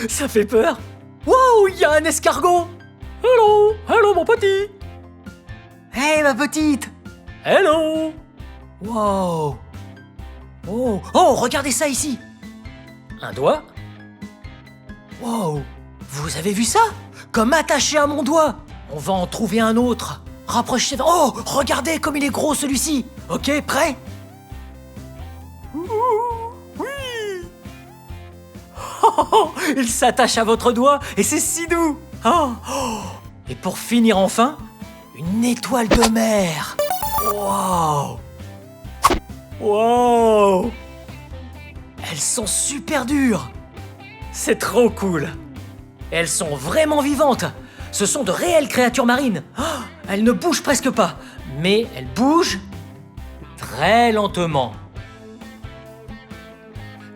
Ça fait peur! Wow, il y a un escargot! Hello, hello mon petit! Hey ma petite! Hello! Wow! Oh, oh, regardez ça ici! Un doigt? Wow! Vous avez vu ça? Comme attaché à mon doigt! On va en trouver un autre. Rapprochez. Oh, regardez comme il est gros celui-ci. Ok, prêt? Oui. Oh, il s'attache à votre doigt et c'est si doux. Oh. Et pour finir enfin, une étoile de mer. Wow. Wow. Elles sont super dures. C'est trop cool. Elles sont vraiment vivantes. Ce sont de réelles créatures marines. Oh, elles ne bougent presque pas, mais elles bougent très lentement.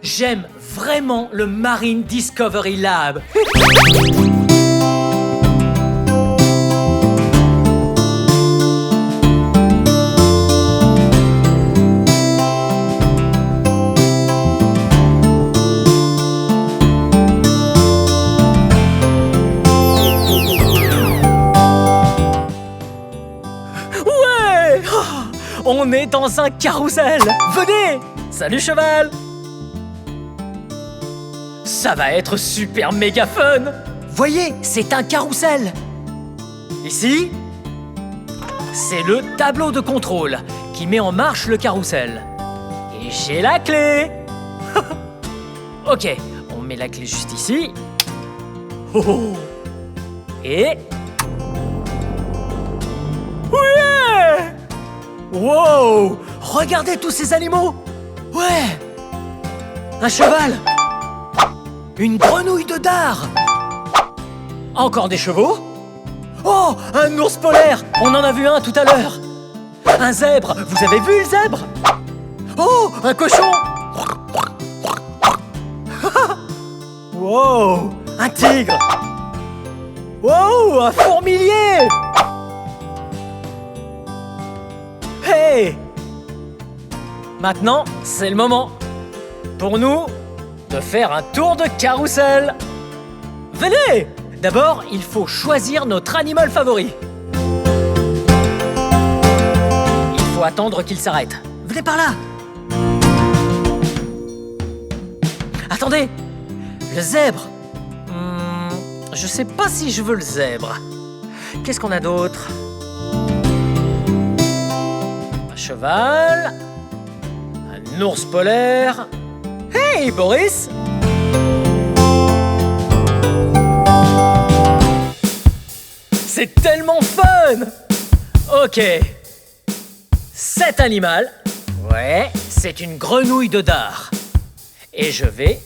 J'aime vraiment le Marine Discovery Lab. On est dans un carrousel. Venez. Salut cheval. Ça va être super méga fun! Voyez, c'est un carrousel. Ici, c'est le tableau de contrôle qui met en marche le carrousel. Et j'ai la clé. Ok, on met la clé juste ici. Oh, oh. Et... Ouais! Wow! Regardez tous ces animaux! Ouais! Un cheval! Une grenouille de dard! Encore des chevaux? Oh! Un ours polaire! On en a vu un tout à l'heure! Un zèbre! Vous avez vu le zèbre? Oh! Un cochon! Wow! Un tigre! Wow! Un fourmilier! Hey! Maintenant, c'est le moment pour nous de faire un tour de carrousel. Venez! D'abord, il faut choisir notre animal favori. Il faut attendre qu'il s'arrête. Venez par là! Attendez! Le zèbre! Je sais pas si je veux le zèbre. Qu'est-ce qu'on a d'autre? Un cheval. Un ours polaire. Hey, Boris! C'est tellement fun! Ok. Cet animal, ouais, c'est une grenouille de dard. Et je vais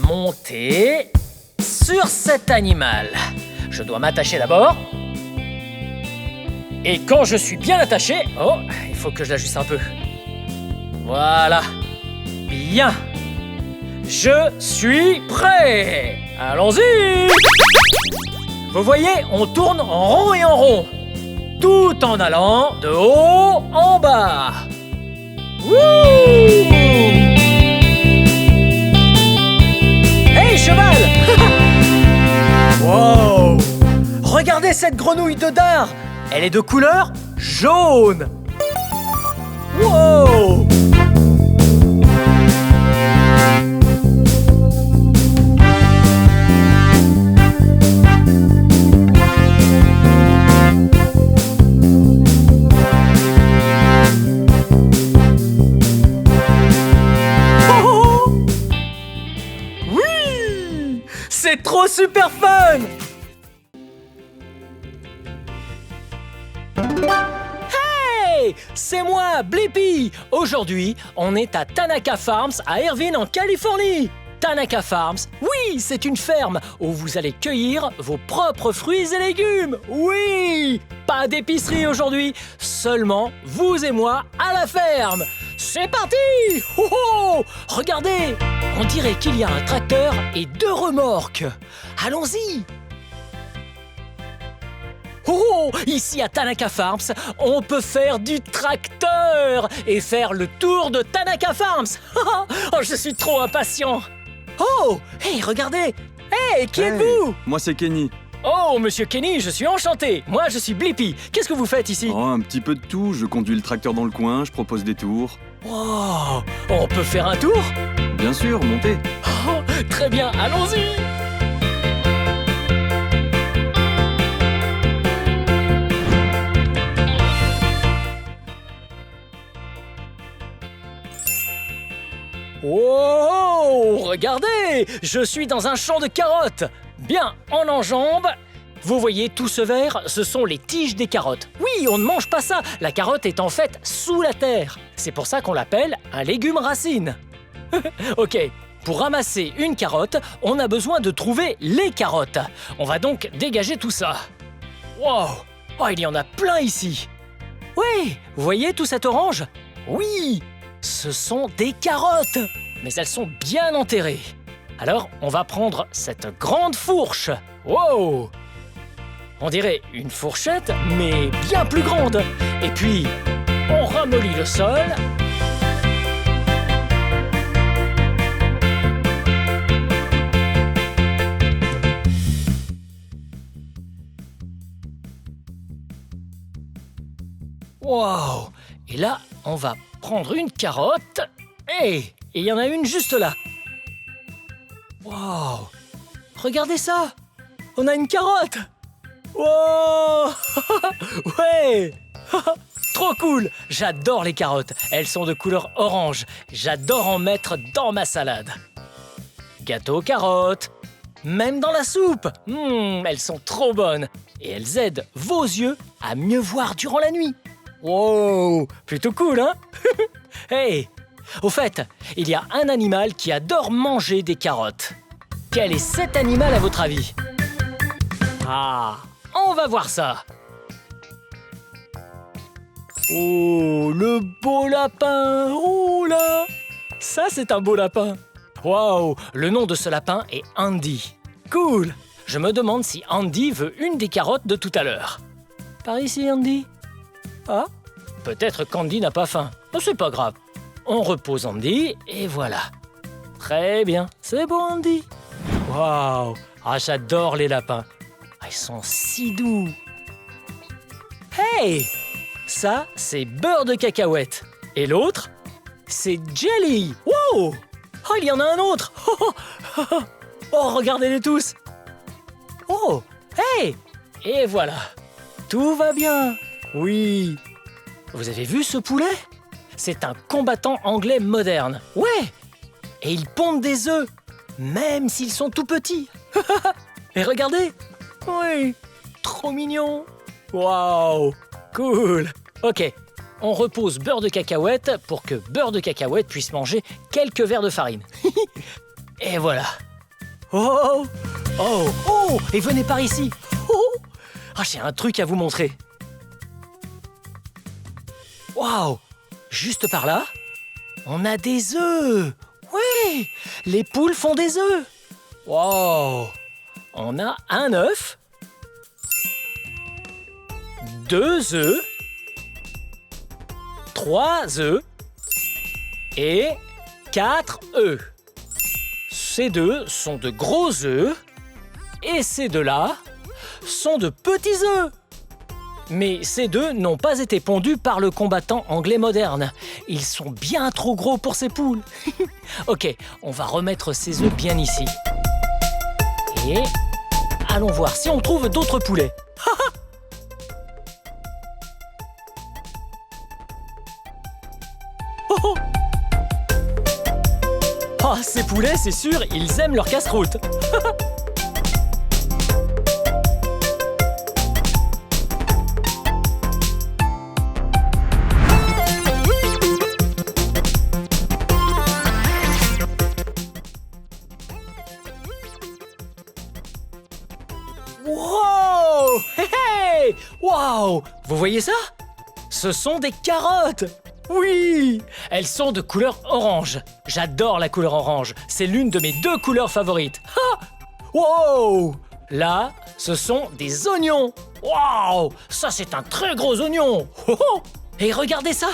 monter sur cet animal. Je dois m'attacher d'abord. Et quand je suis bien attaché... Oh, il faut que je l'ajuste un peu. Voilà. Bien. Je suis prêt. Allons-y. Vous voyez, on tourne en rond et en rond. Tout en allant de haut en bas. Wouh! Hey, cheval! Wow! Regardez cette grenouille de dard! Elle est de couleur jaune! Wow! C'est trop super fun! Hey! C'est moi, Blippi! Aujourd'hui, on est à Tanaka Farms à Irvine, en Californie! Tanaka Farms, oui, c'est une ferme où vous allez cueillir vos propres fruits et légumes! Oui! Pas d'épicerie aujourd'hui, seulement vous et moi à la ferme! C'est parti! Oh oh! Regardez! On dirait qu'il y a un tracteur et 2 remorques. Allons-y! Oh! Ici à Tanaka Farms, on peut faire du tracteur et faire le tour de Tanaka Farms. Oh, je suis trop impatient. Oh! Hey, regardez! Hey, qui êtes-vous? Moi c'est Kenny. Oh, monsieur Kenny, je suis enchanté. Moi, je suis Blippi. Qu'est-ce que vous faites ici? Oh, un petit peu de tout. Je conduis le tracteur dans le coin, je propose des tours. Oh! On peut faire un tour? Bien sûr, montez. Oh, très bien, allons-y! Oh, regardez! Je suis dans un champ de carottes. Bien, en enjambe. Vous voyez tout ce vert, ce sont les tiges des carottes. Oui, on ne mange pas ça. La carotte est en fait sous la terre. C'est pour ça qu'on l'appelle un légume racine. Ok, pour ramasser une carotte, on a besoin de trouver les carottes. On va donc dégager tout ça. Wow! Oh, il y en a plein ici. Oui, vous voyez tout cet orange? Oui, ce sont des carottes, mais elles sont bien enterrées. Alors, on va prendre cette grande fourche. Wow! On dirait une fourchette, mais bien plus grande. Et puis, on ramollit le sol. Wow! Et là, on va prendre une carotte. Hey! Et il y en a une juste là. Waouh! Regardez ça! On a une carotte! Wow! Ouais! Trop cool! J'adore les carottes. Elles sont de couleur orange. J'adore en mettre dans ma salade. Gâteau aux carottes. Même dans la soupe. Elles sont trop bonnes. Et elles aident vos yeux à mieux voir durant la nuit. Wow! Plutôt cool, hein? Hey! Au fait, il y a un animal qui adore manger des carottes. Quel est cet animal à votre avis? Ah! On va voir ça. Oh, le beau lapin! Oh là! Ça, c'est un beau lapin. Waouh! Le nom de ce lapin est Andy. Cool! Je me demande si Andy veut une des carottes de tout à l'heure. Par ici, Andy? Ah? Peut-être qu'Andy n'a pas faim. C'est pas grave. On repose Andy et voilà. Très bien. C'est bon, Andy? Waouh! Ah, j'adore les lapins. Ils sont si doux. Hey! Ça, c'est beurre de cacahuète. Et l'autre, c'est Jelly. Wow! Oh, il y en a un autre. Oh, regardez-les tous. Oh, hey! Et voilà. Tout va bien. Oui. Vous avez vu ce poulet? C'est un combattant anglais moderne. Ouais! Et il pond des œufs, même s'ils sont tout petits. Et regardez. Oui. Trop mignon. Waouh! Cool. Ok, on repose beurre de cacahuète pour que beurre de cacahuète puisse manger quelques verres de farine. Et voilà. Oh! Oh! Oh! Et venez par ici. Oh! Ah, j'ai un truc à vous montrer. Waouh! Juste par là, on a des œufs. Oui! Les poules font des œufs. Waouh! On a un œuf, 2 œufs, 3 œufs et 4 œufs. Ces deux sont de gros œufs et ces deux-là sont de petits œufs. Mais ces deux n'ont pas été pondus par le combattant anglais moderne. Ils sont bien trop gros pour ces poules. Ok, on va remettre ces œufs bien ici. Et allons voir si on trouve d'autres poulets. Oh, oh, ces poulets, c'est sûr, ils aiment leur casse-croûte. Wow! Hey! Wow! Vous voyez ça? Ce sont des carottes! Oui! Elles sont de couleur orange. J'adore la couleur orange. C'est l'une de mes 2 couleurs favorites. Ha! Wow! Là, ce sont des oignons. Wow! Ça, c'est un très gros oignon. Oh, oh! Et regardez ça!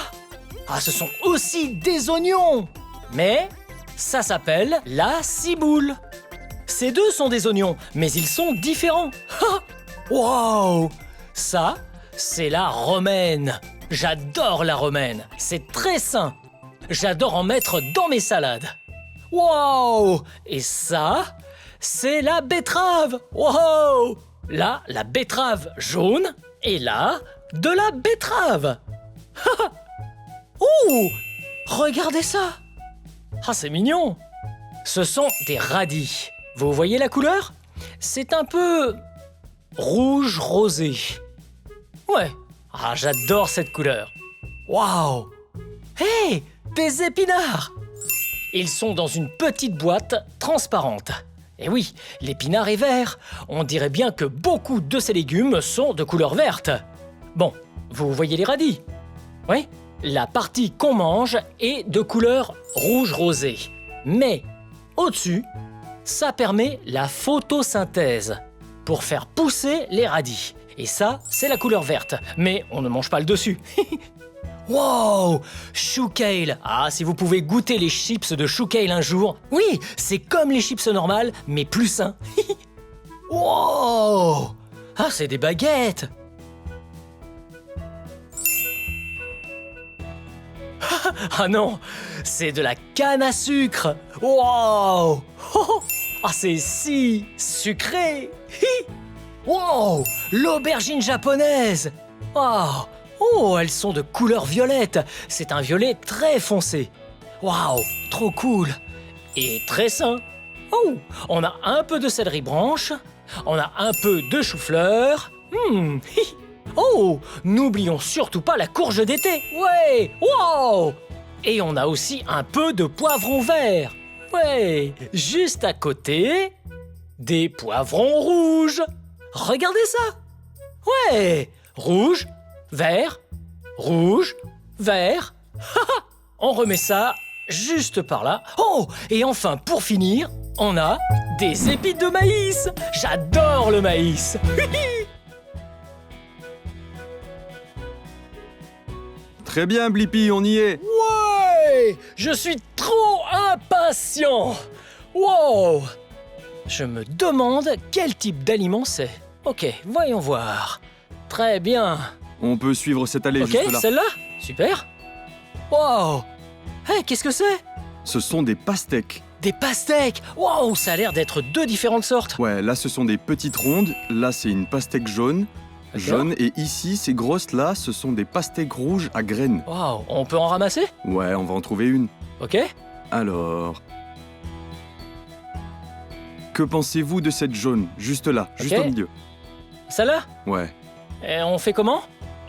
Ah, ce sont aussi des oignons. Mais ça s'appelle la ciboule. Ces deux sont des oignons, mais ils sont différents. Ha! Wow! Ça, c'est la romaine. J'adore la romaine. C'est très sain. J'adore en mettre dans mes salades. Wow! Et ça, c'est la betterave. Wow! Là, la betterave jaune. Et là, de la betterave. Oh! Regardez ça. Ah, c'est mignon. Ce sont des radis. Vous voyez la couleur? C'est un peu rouge rosé. Ouais. Ah, j'adore cette couleur. Waouh! Hey! Des épinards! Ils sont dans une petite boîte transparente. Et oui, l'épinard est vert. On dirait bien que beaucoup de ces légumes sont de couleur verte. Bon, vous voyez les radis? Oui? La partie qu'on mange est de couleur rouge rosé. Mais au-dessus, ça permet la photosynthèse pour faire pousser les radis. Et ça, c'est la couleur verte. Mais on ne mange pas le dessus. Wow! Chou kale. Ah, si vous pouvez goûter les chips de chou kale un jour. Oui, c'est comme les chips normales, mais plus sains. Wow! Ah, c'est des baguettes. Ah non, c'est de la canne à sucre. Wow! Ah, c'est si sucré. Hi. Wow, l'aubergine japonaise. Oh, oh, elles sont de couleur violette. C'est un violet très foncé. Waouh, trop cool. Et très sain. Oh, on a un peu de céleri branche. On a un peu de chou-fleur. Hi. Oh, n'oublions surtout pas la courge d'été. Ouais, wow. Et on a aussi un peu de poivron vert. Ouais, juste à côté, des poivrons rouges. Regardez ça. Ouais, rouge, vert, On remet ça juste par là. Oh, et enfin, pour finir, on a des épis de maïs. J'adore le maïs. Très bien, Blippi, on y est. Ouais, je suis trop impatient. Wow. Je me demande quel type d'aliment c'est. Ok, voyons voir. Très bien. On peut suivre cette allée Ok, juste là. celle-là. Super. Wow. Hé, qu'est-ce que c'est? Ce sont des pastèques. Des pastèques. Wow, ça a l'air d'être deux différentes sortes. Ouais, là ce sont des petites rondes, là c'est une pastèque jaune. D'accord. Et ici, ces grosses là, ce sont des pastèques rouges à graines. Wow, on peut en ramasser? Ouais, on va en trouver une. Ok. Alors... Que pensez-vous de cette jaune, juste là, juste Ok. au milieu? Celle-là? Ouais. Et on fait comment?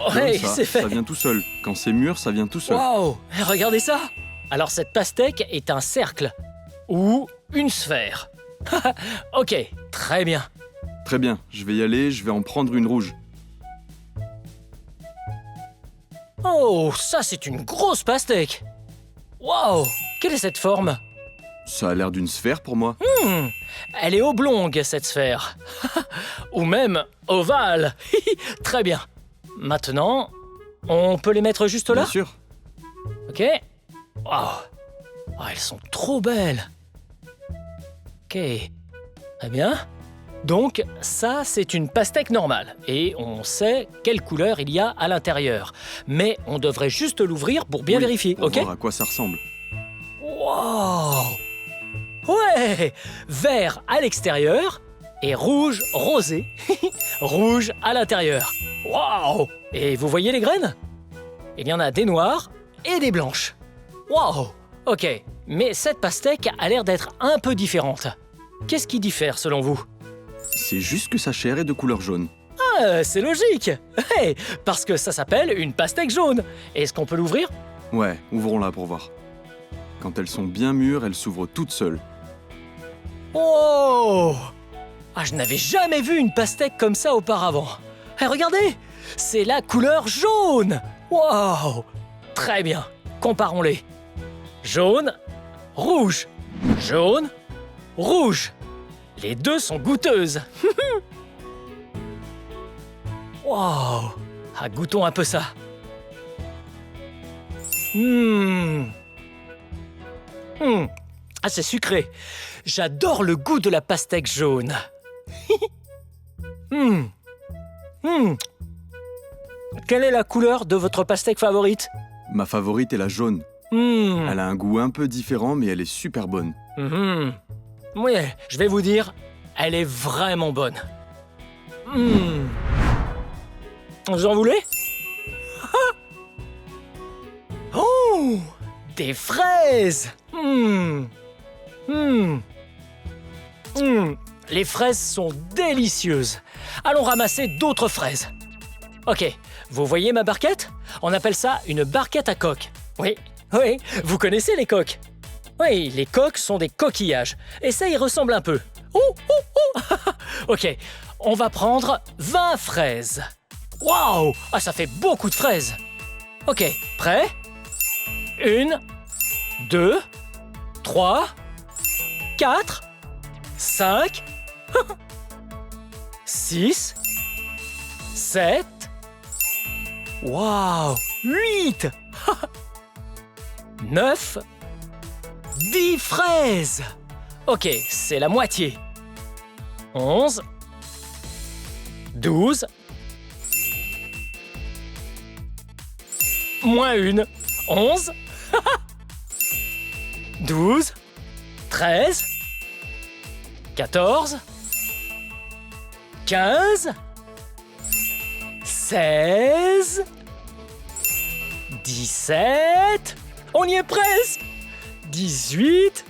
Comme Ouais, ça, c'est fait. ça vient tout seul. Quand c'est mûr, ça vient tout seul. Wow, regardez ça. Alors cette pastèque est un cercle ou une sphère. Ok, très bien. Très bien, je vais y aller, je vais en prendre une rouge. Oh, ça c'est une grosse pastèque. Wow, quelle est cette forme? Ça a l'air d'une sphère pour moi. Elle est oblongue cette sphère. Ou même ovale. Très bien. Maintenant, on peut les mettre juste là? Bien sûr. Ok. Wow. Oh, elles sont trop belles. Ok. Très bien. Donc, ça, c'est une pastèque normale. Et on sait quelle couleur il y a à l'intérieur. Mais on devrait juste l'ouvrir pour bien Oui, vérifier, pour ok? voir à quoi ça ressemble. Wow. Ouais. Vert à l'extérieur et rouge rosé. Rouge à l'intérieur. Wow. Et vous voyez les graines? Il y en a des noires et des blanches. Wow. Ok. Mais cette pastèque a l'air d'être un peu différente. Qu'est-ce qui diffère selon vous? C'est juste que sa chair est de couleur jaune. Ah, c'est logique. Hey, parce que ça s'appelle une pastèque jaune. Est-ce qu'on peut l'ouvrir? Ouais, ouvrons-la pour voir. Quand elles sont bien mûres, elles s'ouvrent toutes seules. Oh! Ah, je n'avais jamais vu une pastèque comme ça auparavant. Eh, regardez! C'est la couleur jaune! Wow! Très bien. Comparons-les. Jaune, rouge. Jaune, rouge. Les deux sont goûteuses. Wow! Ah, goûtons un peu ça. Ah, c'est sucré. J'adore le goût de la pastèque jaune. Quelle est la couleur de votre pastèque favorite? Ma favorite est la jaune. Elle a un goût un peu différent, mais elle est super bonne. Oui, je vais vous dire, elle est vraiment bonne. Vous en voulez? Oh! Des fraises! Les fraises sont délicieuses. Allons ramasser d'autres fraises. Ok, vous voyez ma barquette? On appelle ça une barquette à coque. Oui, oui, vous connaissez les coques? Oui, les coques sont des coquillages. Et ça y ressemble un peu. Ok, on va prendre 20 fraises. Waouh! Ah, ça fait beaucoup de fraises. Ok, prêt? 1, 2, 3, 4, 5, 6, 7, waouh, 8, 9, 10 fraises. Ok, c'est la moitié. 11, 12, moins une, 11, 12, 13, 14, 15, 16, 17, on y est presque, 18,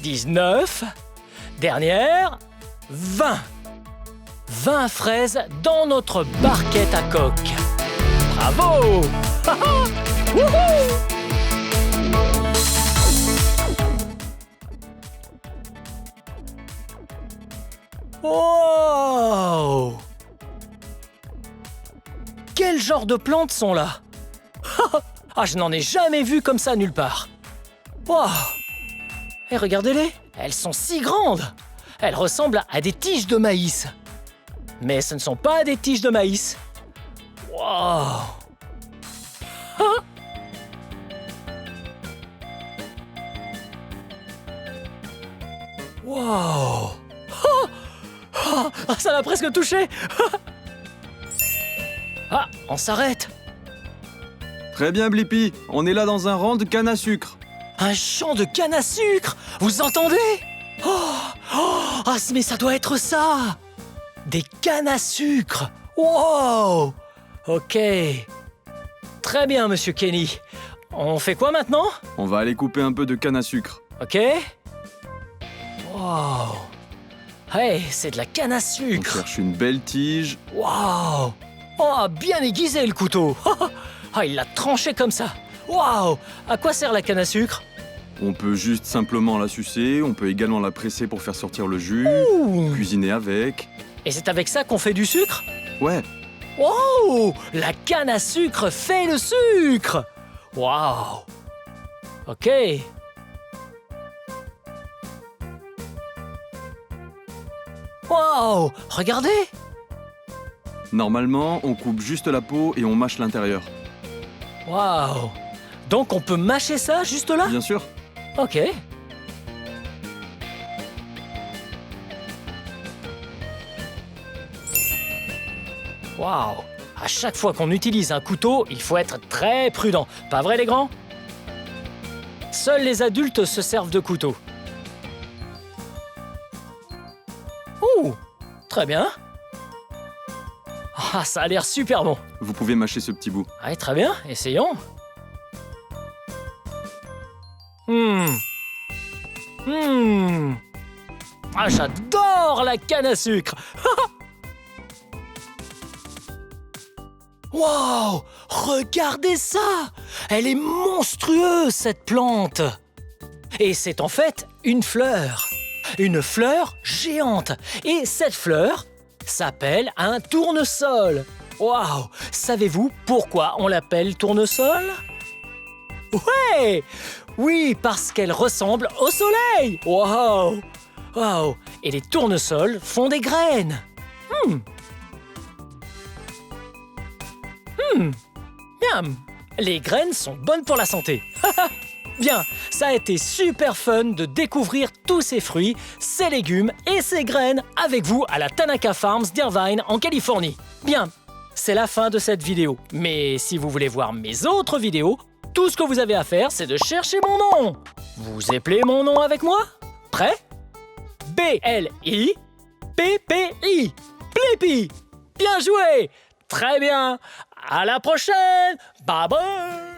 19, dernière, 20. 20 fraises dans notre barquette à coque. Bravo! Wouhou! Wow! Quel genre de plantes sont là? Ah, je n'en ai jamais vu comme ça nulle part. Wow! Et regardez-les, elles sont si grandes. Elles ressemblent à des tiges de maïs. Mais ce ne sont pas des tiges de maïs. Wow! Ah! Wow! Ah, ça m'a presque touché. Ah, on s'arrête. Très bien, Blippi. On est là dans un rang de canne à sucre. Un champ de canne à sucre. Vous entendez? Ah, mais ça doit être ça. Des cannes à sucre. Wow! Ok. Très bien, Monsieur Kenny. On fait quoi maintenant? On va aller couper un peu de canne à sucre. Ok. Wow! Hey, c'est de la canne à On sucre! cherche une belle tige. Wow! Oh, bien aiguisé le couteau! Ah, il l'a tranché comme ça! Wow! À quoi sert la canne à sucre? On peut juste simplement la sucer, on peut également la presser pour faire sortir le jus, Ouh! cuisiner avec. Et c'est avec ça qu'on fait du sucre? Ouais, Wow! La canne à sucre fait le sucre! Wow! Ok. Wow! Regardez! normalement, on coupe juste la peau et on mâche l'intérieur. Wow! Donc on peut mâcher ça juste là? Bien sûr. Ok. Waouh! À chaque fois qu'on utilise un couteau, il faut être très prudent. Pas vrai, les grands? Seuls les adultes se servent de couteaux. Ouh! Très bien. Ah, ça a l'air super bon. Vous pouvez mâcher ce petit bout. Ouais, très bien. Essayons. Ah, j'adore la canne à sucre. Wow! Regardez ça! Elle est monstrueuse, cette plante! Et c'est en fait une fleur. Une fleur géante. Et cette fleur s'appelle un tournesol. Wow! Savez-vous pourquoi on l'appelle tournesol? Ouais! Oui, parce qu'elle ressemble au soleil! Wow! Wow! Et les tournesols font des graines. Miam! Les graines sont bonnes pour la santé. Bien, ça a été super fun de découvrir tous ces fruits, ces légumes et ces graines avec vous à la Tanaka Farms d'Irvine en Californie. Bien, c'est la fin de cette vidéo. Mais si vous voulez voir mes autres vidéos, tout ce que vous avez à faire, c'est de chercher mon nom. Vous appelez mon nom avec moi? Prêt? B-L-I-P-P-I. Blippi! Bien joué! Très bien! À la prochaine! Bye bye!